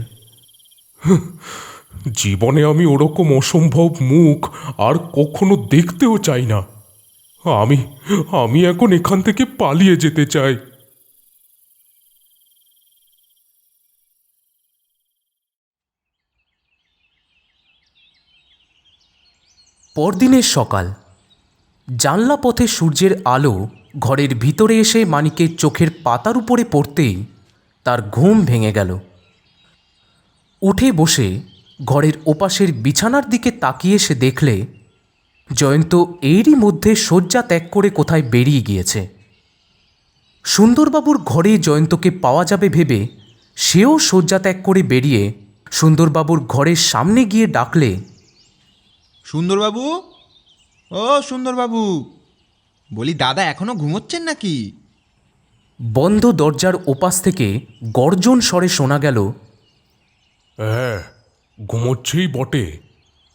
S3: জীবনে আমি ওরকম অসম্ভব মুখ আর কখনো দেখতেও চাই না। আমি এখন এখান থেকে পালিয়ে যেতে চাই।
S2: পরদিনের সকাল। জানলা পথে সূর্যের আলো ঘরের ভিতরে এসে মানিকের চোখের পাতার উপরে পড়তেই তার ঘুম ভেঙে গেল। উঠে বসে ঘরের ওপাশের বিছানার দিকে তাকিয়ে সে দেখলে জয়ন্ত এরই মধ্যে শয্যা ত্যাগ করে কোথায় বেরিয়ে গিয়েছে। সুন্দরবাবুর ঘরে জয়ন্তকে পাওয়া যাবে ভেবে সেও শয্যা ত্যাগ করে বেরিয়ে সুন্দরবাবুর ঘরের সামনে গিয়ে ডাকলে,
S4: সুন্দরবাবু, ও সুন্দরবাবু, বলি দাদা এখনো ঘুমোচ্ছেন নাকি?
S2: বন্ধ দরজার ওপাশ থেকে গর্জন স্বরে শোনা গেল,
S3: হ্যাঁ, ঘুমোচ্ছেই বটে।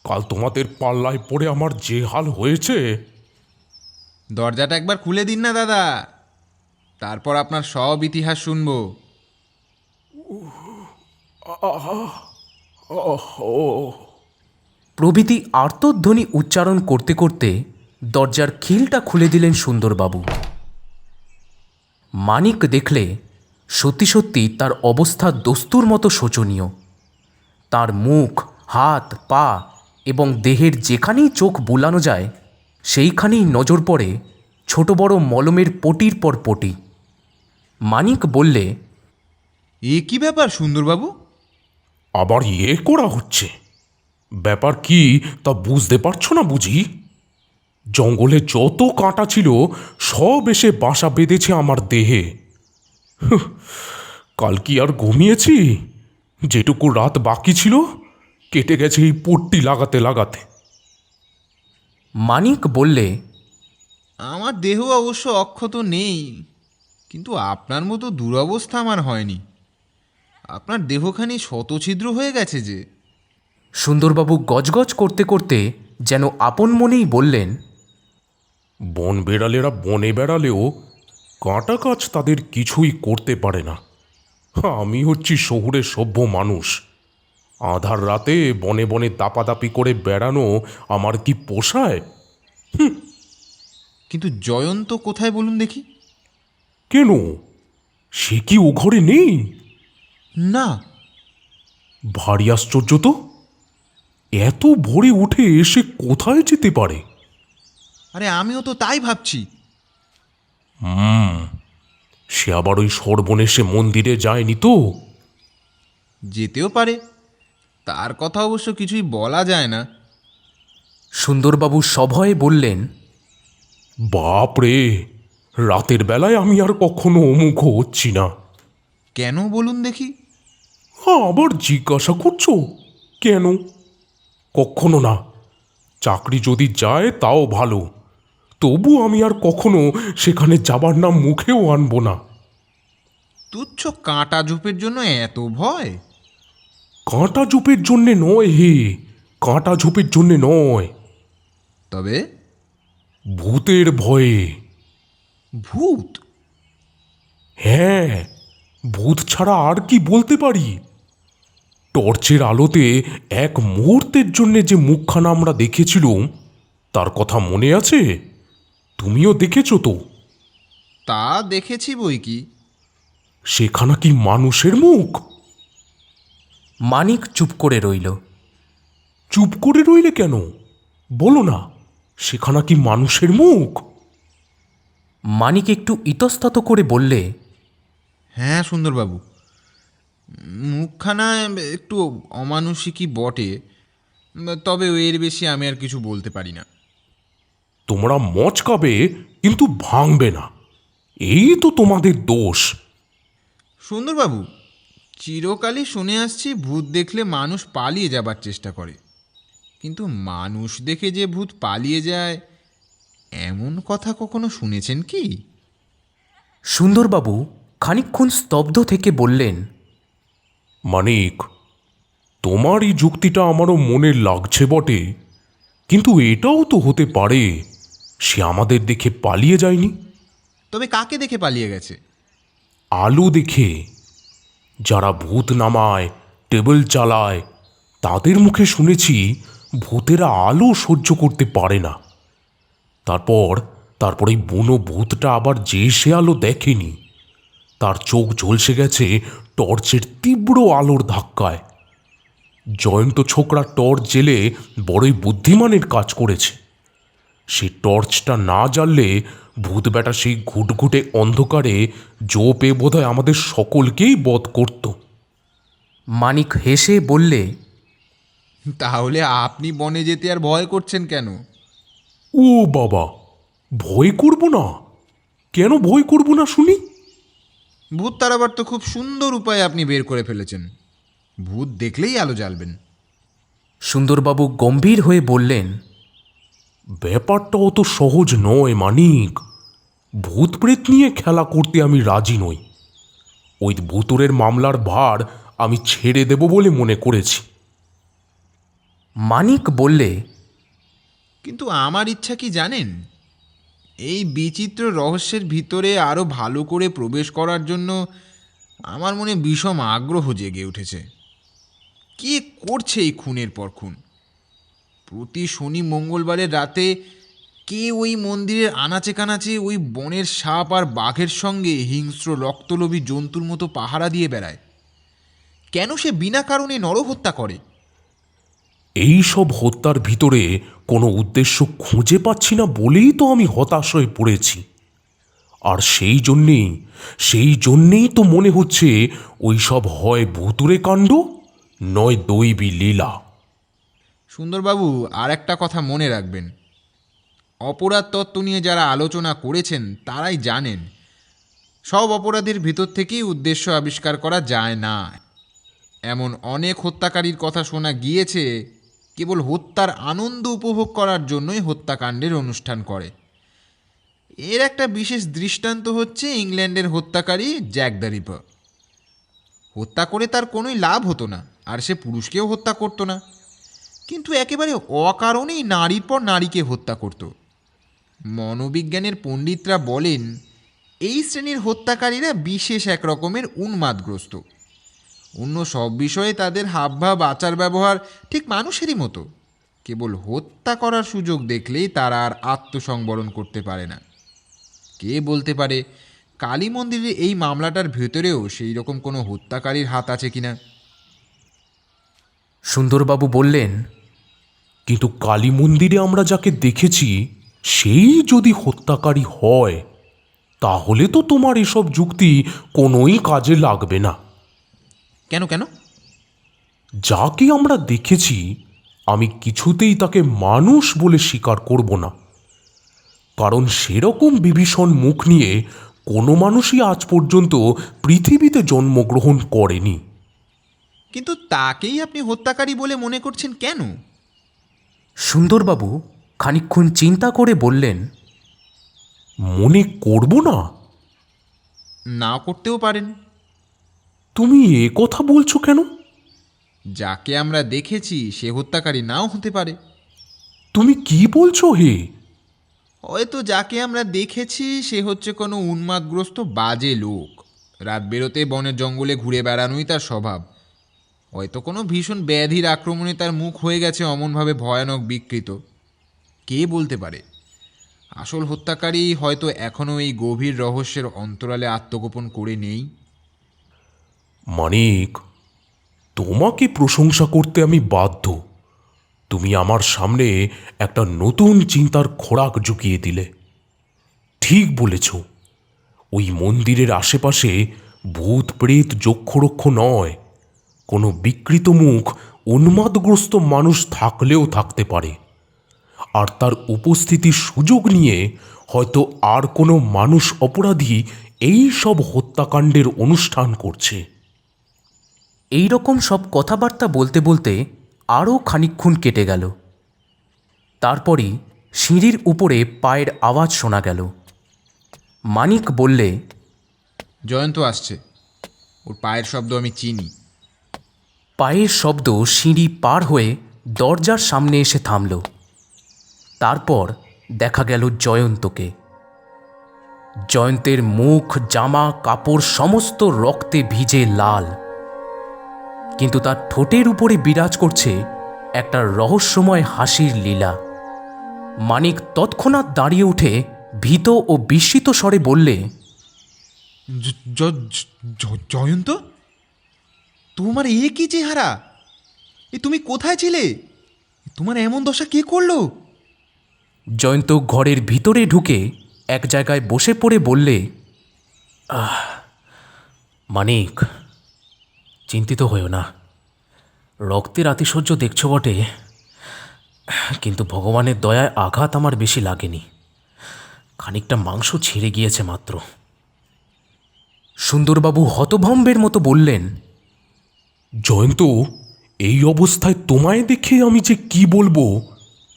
S3: কাল তোমাদের পাল্লায় পড়ে আমার যে হাল হয়েছে।
S4: দরজাটা একবার খুলে দিন না দাদা, তারপর আপনার সব ইতিহাস শুনবো।
S2: প্রভৃতি আর্তধ্বনি উচ্চারণ করতে করতে দরজার খিলটা খুলে দিলেন সুন্দরবাবু। মানিক দেখলে সত্যি সত্যি তার অবস্থা দস্তুর মতো শোচনীয়। তার মুখ, হাত, পা এবং দেহের যেখানেই চোখ বুলানো যায় সেইখানেই নজর পড়ে ছোট বড় মলমের পটির পর পটি। মানিক বললে,
S4: এ কি ব্যাপার সুন্দরবাবু?
S3: আবার করা হচ্ছে? ব্যাপার কি তা বুঝতে পারছো না বুঝি? জঙ্গলে যত কাঁটা ছিল সব এসে বাসা বেঁধেছে আমার দেহে। কাল কি আর ঘুমিয়েছি? যেটুকু রাত বাকি ছিল কেটে গেছে এই পট্টি লাগাতে লাগাতে।
S2: মানিক বললে,
S4: আমার দেহ অবশ্য অক্ষত নেই, কিন্তু আপনার মতো দুরবস্থা আমার হয়নি। আপনার দেহখানি শতছিদ্র হয়ে গেছে যে।
S2: সুন্দরবাবু গজগজ করতে করতে যেন আপন মনেই বললেন,
S3: বন বেড়ালেরা বনে বেড়ালেও কাঁটা কাজ তাদের কিছুই করতে পারে না। আমি হচ্ছি শহুরের সভ্য মানুষ। আধার রাতে বনে বনে দাপাদাপি করে বেড়ানো আমার কি পোষায়?
S4: কিন্তু জয়ন্ত কোথায় বলুন দেখি?
S3: কেন, সে কি ও ঘরে নেই?
S4: না।
S3: ভারী আশ্চর্য তো, এত ভোরে উঠে এসে কোথায় যেতে পারে?
S4: আরে আমিও তো তাই ভাবছি।
S3: সে আবার ওই সর্বনেশে মন্দিরে যায়নি তো?
S4: যেতেও পারে, তার কথা অবশ্য কিছুই বলা যায় না।
S2: সুন্দরবাবু সভয়ে বললেন,
S3: বাপ রে, রাতের বেলায় আমি আর কখনো অমুখ হচ্ছি না।
S4: কেন বলুন দেখি?
S3: আবার জিজ্ঞাসা করছো কেন? কখনো না। চাকরি যদি যায় তাও ভালো, তবু আমি আর কখনো সেখানে যাবার নাম মুখেও আনবো না।
S4: তুচ্ছ কাঁটা ঝোপের জন্য এত ভয়?
S3: কাঁটা ঝোপের জন্যে নয় হে, কাঁটা ঝোপের জন্যে নয়,
S4: তবে?
S3: ভূতের ভয়ে।
S4: ভূত?
S3: হ্যাঁ, ভূত ছাড়া আর কি বলতে পারি? টর্চের আলোতে এক মুহূর্তের জন্যে যে মুখখানা আমরা দেখেছিলুম, তার কথা মনে আছে? তুমিও দেখেছো তো?
S4: তা দেখেছি বই কি।
S3: সেখানা কি মানুষের মুখ?
S2: মানিক চুপ করে রইল।
S3: চুপ করে রইলে কেন? বলো না, সেখানা কি মানুষের মুখ?
S2: মানিক একটু ইতস্তত করে বললে,
S4: হ্যাঁ সুন্দরবাবু, মুখখানা একটু অমানুষিকই বটে, তবে এর বেশি আমি আর কিছু বলতে পারি না।
S3: তোমরা মচকাবে কিন্তু ভাঙবে না, এই তো তোমাদের দোষ।
S4: সুন্দরবাবু, চিরকালই শুনে আসছি ভূত দেখলে মানুষ পালিয়ে যাবার চেষ্টা করে, কিন্তু মানুষ দেখে যে ভূত পালিয়ে যায় এমন কথা কখনো শুনেছেন কি?
S2: সুন্দরবাবু খানিকক্ষণ স্তব্ধ থেকে বললেন,
S3: মানিক, তোমার এই যুক্তিটা আমারও মনে লাগছে বটে, কিন্তু এটাও তো হতে পারে সে আমাদের দেখে পালিয়ে যায়নি।
S4: তবে কাকে দেখে পালিয়ে গেছে?
S3: আলো দেখে। যারা ভূত নামায়, টেবিল চালায়, তাদের মুখে শুনেছি ভূতেরা আলো সহ্য করতে পারে না। তারপর এই বুনো ভূতটা আবার যে সে আলো দেখেনি, তার চোখ ঝলসে গেছে টর্চের তীব্র আলোর ধাক্কায়। জয়ন্ত ছোকরা টর্চ জেলে বড়ই বুদ্ধিমানের কাজ করেছে। সে টর্চটা না জ্বাললে ভূত বেটা সেই ঘুটঘুটে অন্ধকারে জো পেয়ে বোধহয় আমাদের সকলকেই বধ করত।
S2: মানিক হেসে বললে,
S4: তাহলে আপনি বনে যেতে আর ভয় করছেন কেন?
S3: ও বাবা, ভয় করব না? কেন ভয় করব না শুনি?
S4: ভূত তাড়াবার তো খুব সুন্দর উপায় আপনি বের করে ফেলেছেন। ভূত দেখলেই আলো জ্বালবেন।
S2: সুন্দরবাবু গম্ভীর হয়ে বললেন,
S3: ব্যাপারটা অত সহজ নয় মানিক। ভূত প্রেত নিয়ে খেলা করতে আমি রাজি নই। ওই ভূতুরের মামলার ভার আমি ছেড়ে দেব বলে মনে করেছি।
S2: মানিক বললে,
S4: কিন্তু আমার ইচ্ছা কি জানেন? এই বিচিত্র রহস্যের ভিতরে আরও ভালো করে প্রবেশ করার জন্য আমার মনে বিষম আগ্রহ জেগে উঠেছে। কে করছে এই খুনের পর খুন? প্রতি শনি মঙ্গলবারের রাতে কে ওই মন্দিরের আনাচে কানাচে ওই বনের সাপ আর বাঘের সঙ্গে হিংস্র রক্তলোভী জন্তুর মতো পাহারা দিয়ে বেড়ায়? কেন সে বিনা কারণে নরহত্যা করে?
S3: এই সব হত্যার ভিতরে কোনো উদ্দেশ্য খুঁজে পাচ্ছি না বলেই তো আমি হতাশ হয়ে পড়েছি। আর সেই জন্যেই তো মনে হচ্ছে ওই সব হয় ভুতুরে কাণ্ড, নয় দৈবী লীলা।
S4: সুন্দরবাবু, আর একটা কথা মনে রাখবেন, অপরাধ তত্ত্ব নিয়ে যারা আলোচনা করেছেন তারাই জানেন সব অপরাধের ভিতর থেকেই উদ্দেশ্য আবিষ্কার করা যায় না। এমন অনেক হত্যাকারীর কথা শোনা গিয়েছে কেবল হত্যার আনন্দ উপভোগ করার জন্যই হত্যাকাণ্ডের অনুষ্ঠান করে। এর একটা বিশেষ দৃষ্টান্ত হচ্ছে ইংল্যান্ডের হত্যাকারী জ্যাক দ্য রিপার। হত্যা করে তার কোনোই লাভ হতো না, আর সে পুরুষকেও হত্যা করতো না, কিন্তু একেবারে অকারণেই নারীর পর নারীকে হত্যা করত। মনোবিজ্ঞানের পণ্ডিতরা বলেন এই শ্রেণীর হত্যাকারীরা বিশেষ এক রকমের উন্মাদগ্রস্ত। অন্য সব বিষয়ে তাদের হাবভাব আচার ব্যবহার ঠিক মানুষেরই মতো, কেবল হত্যা করার সুযোগ দেখলেই তারা আর আত্মসংবরণ করতে পারে না। কে বলতে পারে কালী মন্দিরের এই মামলাটার ভেতরেও সেই রকম কোনো হত্যাকারীর হাত আছে কিনা।
S2: সুন্দরবাবু বললেন,
S3: কিন্তু কালী মন্দিরে আমরা যাকে দেখেছি সেই যদি হত্যাকারী হয়, তাহলে তো তোমার এসব যুক্তি কোনোই কাজে লাগবে না।
S4: কেন কেন?
S3: যাকে আমরা দেখেছি আমি কিছুতেই তাকে মানুষ বলে স্বীকার করব না, কারণ সেরকম বিভীষণ মুখ নিয়ে কোনো মানুষই আজ পর্যন্ত পৃথিবীতে জন্মগ্রহণ করেনি।
S4: কিন্তু তাকেই আপনি হত্যাকারী বলে মনে করছেন কেন?
S2: সুন্দরবাবু খানিকক্ষণ চিন্তা করে বললেন,
S3: মনে করব না?
S4: না করতেও পারেন।
S3: তুমি এ কথা বলছো কেন?
S4: যাকে আমরা দেখেছি সে হত্যাকারী নাও হতে পারে।
S3: তুমি কি বলছো হে?
S4: হয়তো যাকে আমরা দেখেছি সে হচ্ছে কোনো উন্মাদগ্রস্ত বাজে লোক। রাত বেরোতে বনের জঙ্গলে ঘুরে বেড়ানোই তার স্বভাব। হয়তো কোনো ভীষণ ব্যাধির আক্রমণে তার মুখ হয়ে গেছে অমনভাবে ভয়ানক বিকৃত। কে বলতে পারে আসল হত্যাকারী হয়তো এখনও এই গভীর রহস্যের অন্তরালে আত্মগোপন করে নেই।
S3: মানিক, তোমাকে প্রশংসা করতে আমি বাধ্য। তুমি আমার সামনে একটা নতুন চিন্তার খোরাক ঢুকিয়ে দিলে। ঠিক বলেছ, ওই মন্দিরের আশেপাশে ভূত প্রেত যক্ষরক্ষ নয়, কোনো বিকৃত মুখ উন্মাদগ্রস্ত মানুষ থাকলেও থাকতে পারে, আর তার উপস্থিতির সুযোগ নিয়ে হয়তো আর কোনো মানুষ অপরাধী এই সব হত্যাকাণ্ডের অনুষ্ঠান করছে।
S2: এই রকম সব কথাবার্তা বলতে বলতে আরও খানিকক্ষণ কেটে গেল। তারপরই সিঁড়ির উপরে পায়ের আওয়াজ শোনা গেল। মানিক বললে,
S4: জয়ন্ত আসছে, ওর পায়ের শব্দ আমি চিনি।
S2: পায়ের শব্দ সিঁড়ি পার হয়ে দরজার সামনে এসে থামল। তারপর দেখা গেল জয়ন্তকে। জয়ন্তের মুখ, জামা, কাপড় সমস্ত রক্তে ভিজে লাল, কিন্তু তার ঠোঁটের উপরে বিরাজ করছে একটা রহস্যময় হাসির লীলা। মানিক তৎক্ষণাৎ দাঁড়িয়ে উঠে ভীত ও বিস্মিত স্বরে বললে,
S4: জয়ন্ত, তোমার এ কি চেহারা? এ তুমি কোথায় ছিলে? তোমার এমন দশা কে করলো?
S2: জয়ন্ত ঘরের ভিতরে ঢুকে এক জায়গায় বসে পড়ে বললে, মানিক, চিন্তিত হয়েও না। রক্তের আতিশয্য দেখছ বটে, কিন্তু ভগবানের দয়ায় আঘাত আমার বেশি লাগেনি। খানিকটা মাংস ছিঁড়ে গিয়েছে মাত্র। সুন্দরবাবু হতভম্বের মতো বললেন,
S3: জয়ন্ত, এই অবস্থায় তোমায় দেখে আমি যে কি বলবো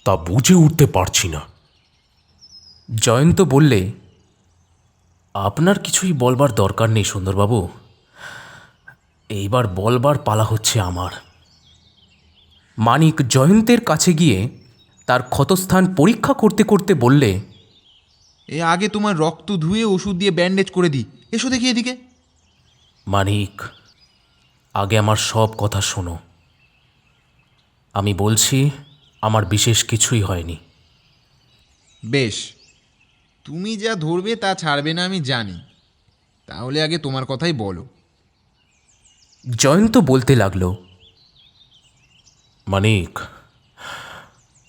S3: তা বুঝে উঠতে পারছি না।
S2: জয়ন্ত বললে, আপনার কিছুই বলবার দরকার নেই সুন্দরবাবু, এইবার বলবার পালা হচ্ছে আমার। মানিক জয়ন্তের কাছে গিয়ে তার ক্ষতস্থান পরীক্ষা করতে করতে বললে,
S4: এ আগে তোমার রক্ত ধুয়ে ওষুধ দিয়ে ব্যান্ডেজ করে দিই, এসো দেখি এদিকে।
S2: মানিক, আগে আমার সব কথা শোনো। আমি বলছি আমার বিশেষ কিছুই হয়নি।
S4: বেশ, তুমি যা ধরবে তা ছাড়বে না আমি জানি, তাহলে আগে তোমার কথাই বলো।
S2: জয়ন্ত বলতে লাগলো,
S3: মানিক,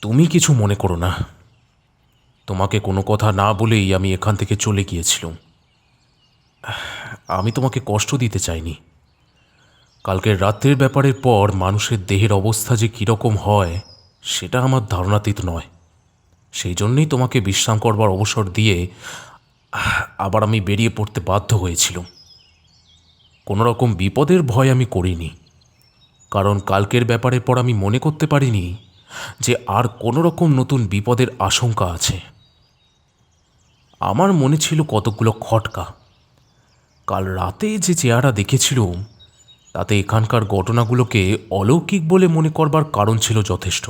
S3: তুমি কিছু মনে করো না। তোমাকে কোনো কথা না বলেই আমি এখান থেকে চলে গিয়েছিলাম। আমি তোমাকে কষ্ট দিতে চাইনি। কালকের রাত্রের ব্যাপারের পর মানুষের দেহের অবস্থা যে কীরকম হয় সেটা আমার ধারণাতীত নয়। সেই জন্যেই তোমাকে বিশ্রাম করবার অবসর দিয়ে
S2: আবার আমি বেরিয়ে পড়তে বাধ্য হয়েছিলাম। কোনো রকম বিপদের ভয় আমি করিনি, কারণ কালকের ব্যাপারের পর আমি মনে করতে পারিনি যে আর কোনো রকম নতুন বিপদের আশঙ্কা আছে। আমার মনে ছিল কতকগুলো খটকা। কাল রাতে যে চেহারা দেখেছিলাম তাতে এখানকার ঘটনাগুলোকে অলৌকিক বলে মনে করবার কারণ ছিল যথেষ্ট,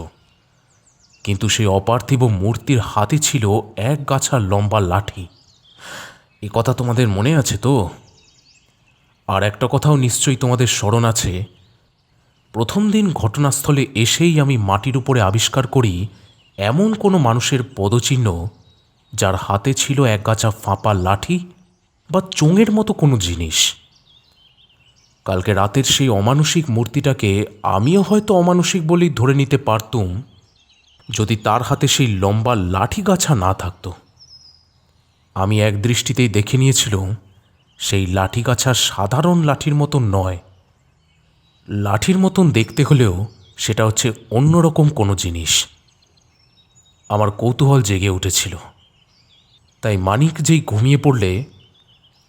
S2: কিন্তু সেই অপার্থিব মূর্তির হাতে ছিল এক গাছা লম্বা লাঠি। এ কথা তোমাদের মনে আছে তো? আর একটা কথাও নিশ্চয়ই তোমাদের স্মরণ আছে, প্রথম দিন ঘটনাস্থলে এসেই আমি মাটির উপরে আবিষ্কার করি এমন কোনো মানুষের পদচিহ্ন যার হাতে ছিল একগাছা ফাঁপা লাঠি বা চোঙের মতো কোনো জিনিস। কালকে রাতের সেই অমানুষিক মূর্তিটাকে আমিও হয়তো অমানুষিক বলেই ধরে নিতে পারতুম যদি তার হাতে সেই লম্বা লাঠি গাছা না থাকত। আমি এক দৃষ্টিতেই দেখে নিয়েছিলাম সেই লাঠি গাছা সাধারণ লাঠির মতন নয়। লাঠির মতন দেখতে হলেও সেটা হচ্ছে অন্যরকম কোনো জিনিস। আমার কৌতূহল জেগে উঠেছিল, তাই মানিক যেই ঘুমিয়ে পড়লে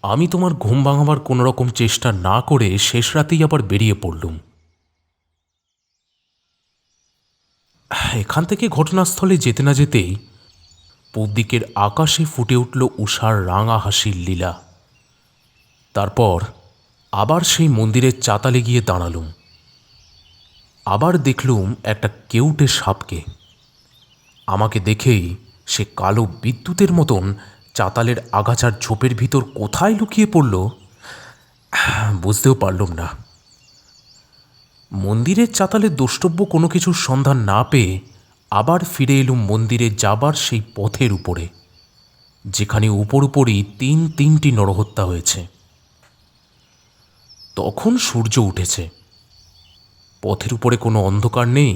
S2: আমি তোমার ঘুম ভাঙাবার কোনো রকম চেষ্টা না করে শেষ রাতেই আবার বেরিয়ে পড়লুম। এখান থেকে ঘটনাস্থলে যেতে না যেতেই পূব দিকের আকাশে ফুটে উঠল উষার রাঙা হাসির লীলা। তারপর আবার সেই মন্দিরের চাতালে গিয়ে দাঁড়ালুম। আবার দেখলুম একটা কেউটে সাপকে। আমাকে দেখেই সে কালো বিদ্যুতের মতন চাতালের আগাছার ঝোপের ভিতর কোথায় লুকিয়ে পড়ল বুঝতেও পারলুম না। মন্দিরের চাতালের দ্রষ্টব্য কোনো কিছুর সন্ধান না পেয়ে আবার ফিরে এলুম মন্দিরে যাবার সেই পথের উপরে, যেখানে উপরই তিনটি নরহত্যা হয়েছে। তখন সূর্য উঠেছে। পথের উপরে কোনো অন্ধকার নেই,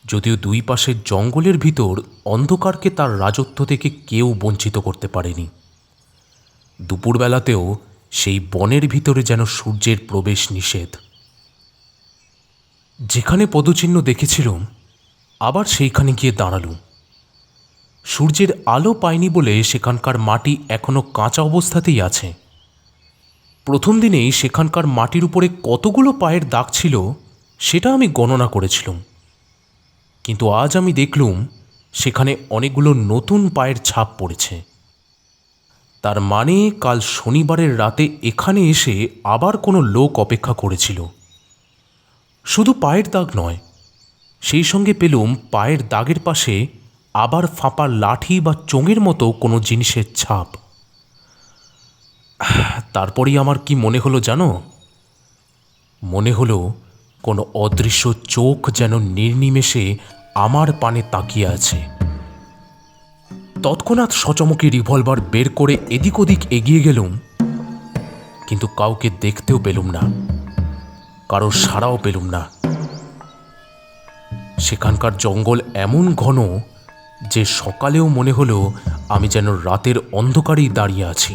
S2: যদিও দুই পাশের জঙ্গলের ভিতর অন্ধকারকে তার রাজত্ব থেকে কেউ বঞ্চিত করতে পারেনি। দুপুরবেলাতেও সেই বনের ভিতরে যেন সূর্যের প্রবেশ নিষেধ। যেখানে পদচিহ্ন দেখেছিলাম আবার সেইখানে গিয়ে দাঁড়ালুম। সূর্যের আলো পায়নি বলে সেখানকার মাটি এখনো কাঁচা অবস্থাতেই আছে। প্রথম দিনেই সেখানকার মাটির উপরে কতগুলো পায়ের দাগ ছিল সেটা আমি গণনা করেছিলাম, কিন্তু আজ আমি দেখলুম সেখানে অনেকগুলো নতুন পায়ের ছাপ পড়েছে। তার মানে কাল শনিবারের রাতে এখানে এসে আবার কোনো লোক অপেক্ষা করেছিল। শুধু পায়ের দাগ নয়, সেই সঙ্গে পেলুম পায়ের দাগের পাশে আবার ফাঁপা লাঠি বা চোঙের মতো কোনো জিনিসের ছাপ। তারপরেই আমার কি মনে হলো জানো? মনে হলো কোনো অদৃশ্য চোখ যেন নির্নিমেষে আমার পানে তাকিয়ে আছে। তৎক্ষণাৎ সচমকে রিভলভার বের করে এদিক ওদিক এগিয়ে গেলুম, কিন্তু কাউকে দেখতেও পেলুম না, কারো সাড়াও পেলুম না। সেখানকার জঙ্গল এমন ঘন যে সকালেও মনে হলো আমি যেন রাতের অন্ধকারেই দাঁড়িয়ে আছি।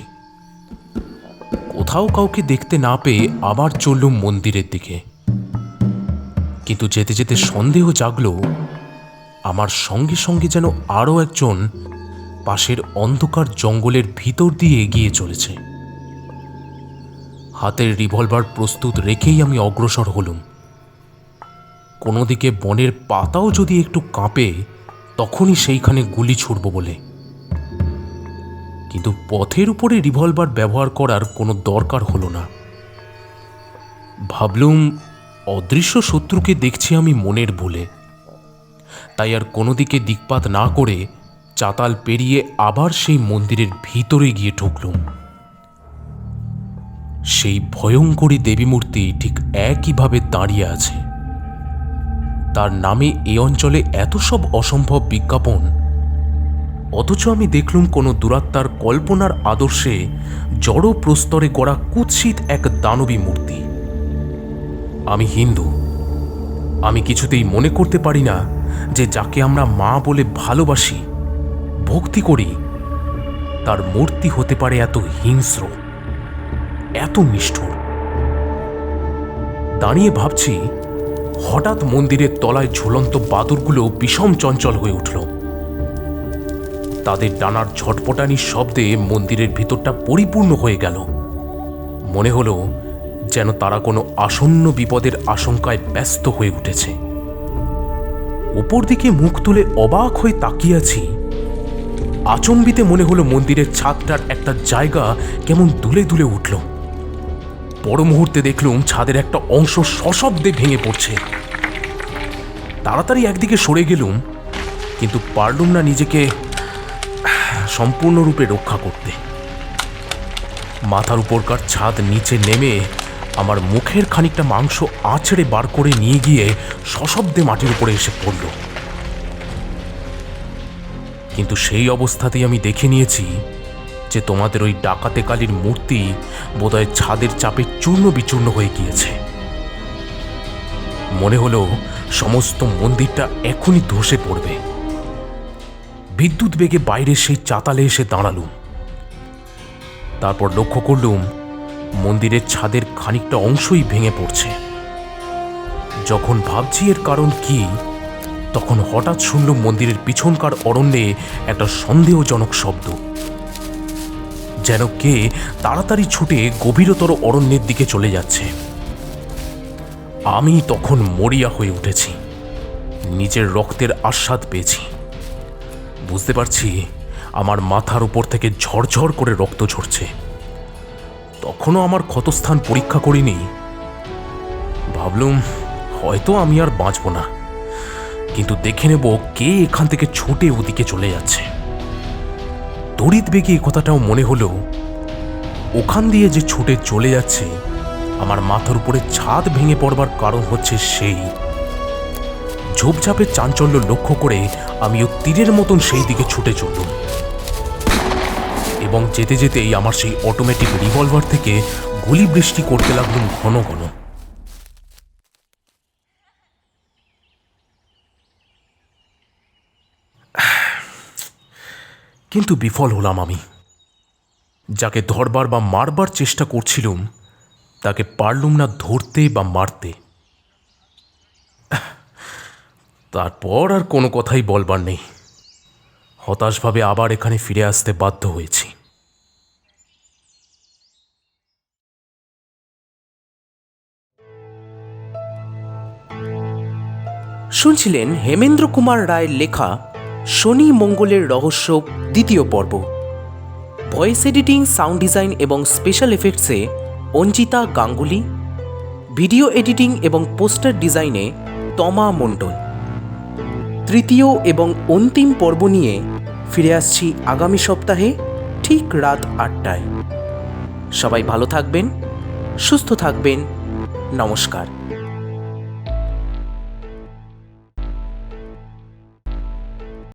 S2: কোথাও কাউকে দেখতে না পেয়ে আবার চললুম মন্দিরের দিকে, কিন্তু যেতে যেতে সন্দেহ জাগলো আমার সঙ্গে সঙ্গে যেন আরও একজন পাশের অন্ধকার জঙ্গলের ভিতর দিয়ে এগিয়ে চলেছে। হাতের রিভলভার প্রস্তুত রেখেই আমি অগ্রসর হলুম। কোনো দিকে বনের পাতাও যদি একটু কাঁপে তখনই সেইখানে গুলি ছুড়ব বলে, কিন্তু পথের উপরে রিভলভার ব্যবহার করার কোনো দরকার হলো না। ভাবলুম অদৃশ্য শত্রুকে দেখছি আমি মনের ভুলে, তাই আর কোনো দিকে দিকপাত না করে চাতাল পেরিয়ে আবার সেই মন্দিরের ভিতরে গিয়ে ঢুকলুম। সেই ভয়ঙ্করী দেবী মূর্তি ঠিক একইভাবে দাঁড়িয়ে আছে। তার নামে এই অঞ্চলে এত সব অসম্ভব বিজ্ঞাপন, অথচ আমি দেখলুম কোনো দুরাত্মার কল্পনার আদর্শে জড় প্রস্তরে গড়া কুৎসিত এক দানবী মূর্তি। আমি হিন্দু, আমি কিছুতেই মনে করতে পারি না যে যাকে আমরা মা বলে ভালোবাসি, ভক্তি করি, তার মূর্তি হতে পারে এত হিংস্র, এত নিষ্ঠুর। দাঁড়িয়ে ভাবছি, হঠাৎ মন্দিরের তলায় ঝুলন্ত বাদুরগুলো বিষম চঞ্চল হয়ে উঠল। তাদের ডানার ঝটপটানির শব্দে মন্দিরের ভিতরটা পরিপূর্ণ হয়ে গেল। মনে হলো যেন তারা কোনো আসন্ন বিপদের আশঙ্কায় ব্যস্ত হয়ে উঠেছে। উপর দিকে মুখ তুলে অবাক হয়ে তাকিয়ে আছি। আচম্বিতে মনে হলো মন্দিরের ছাদটার একটা জায়গা কেমন দুলে দুলে উঠল। পর মুহূর্তে দেখলুম ছাদের একটা অংশ সশব্দে ভেঙে পড়ছে। তাড়াতাড়ি একদিকে সরে গেলুম, কিন্তু পারলুম না নিজেকে সম্পূর্ণরূপে রক্ষা করতে। মাথার উপরকার ছাদ নিচে নেমে আমার মুখের খানিকটা মাংস আঁচড়ে বার করে নিয়ে গিয়ে সশব্দে মাটির উপরে এসে পড়ল। কিন্তু সেই অবস্থাতেই আমি দেখে নিয়েছি যে তোমাদের ওই ডাকাতে কালীর মূর্তি বোধহয় ছাদের চাপে চূর্ণ বিচূর্ণ হয়ে গিয়েছে। মনে হলো সমস্ত মন্দিরটা এখনই ধসে পড়বে। বিদ্যুৎ বেগে বাইরে সেই চাতালে এসে দাঁড়ালুম। তারপর লক্ষ্য করলুম মন্দিরের ছাদের খানিকটা অংশই ভেঙে পড়ছে। যখন ভাবছি এর কারণ কি, তখন হঠাৎ শুনলুম মন্দিরের পিছনকার অরণ্যে একটা সন্দেহজনক শব্দ, যেন কে তাড়াতাড়ি ছুটে গভীরতর অরণ্যের দিকে চলে যাচ্ছে। আমি তখন মরিয়া হয়ে উঠেছি, নিজের রক্তের আস্বাদ পেয়েছি। বুঝতে পারছি আমার মাথার উপর থেকে ঝরঝর করে রক্ত ঝরছে। তখনও আমার ক্ষতস্থান পরীক্ষা করিনি। ভাবলুম হয়তো আমি আর বাঁচব না, কিন্তু দেখে নেব কে এখান থেকে ছুটে ওদিকে চলে যাচ্ছে। তড়িৎ বেগে এই কথাটাও মনে হলো, ওখান দিয়ে যে ছুটে চলে যাচ্ছে আমার মাথার উপরে ছাদ ভেঙে পড়বার কারণ হচ্ছে সেই। ঝোপঝাপের চাঞ্চল্য লক্ষ্য করে আমিও তীরের মতন সেই দিকে ছুটে চললুম, এবং যেতে যেতেই আমার সেই অটোমেটিক রিভলভার থেকে গুলি বৃষ্টি করতে লাগলুম ঘন ঘন। কিন্তু বিফল হলাম আমি। যাকে ধরবার বা মারবার চেষ্টা করছিলুম তাকে পারলুম না ধরতে বা মারতে। তারপর আর কোনো কথাই বলবার নেই। হতাশভাবে আবার এখানে ফিরে আসতে বাধ্য হয়েছি।
S5: শুনছিলেন হেমেন্দ্র কুমার রায়ের লেখা শনি মঙ্গলের রহস্য দ্বিতীয় পর্ব। ভয়েস এডিটিং, সাউন্ড ডিজাইন এবং special এফেক্টসে Anjita Ganguly, video editing এবং পোস্টার ডিজাইনে তমা মণ্ডল। তৃতীয় এবং অন্তিম পর্ব নিয়ে ফিরে আসছি আগামী সপ্তাহে ঠিক রাত ৮টায়। সবাই ভালো থাকবেন, সুস্থ থাকবেন। নমস্কার।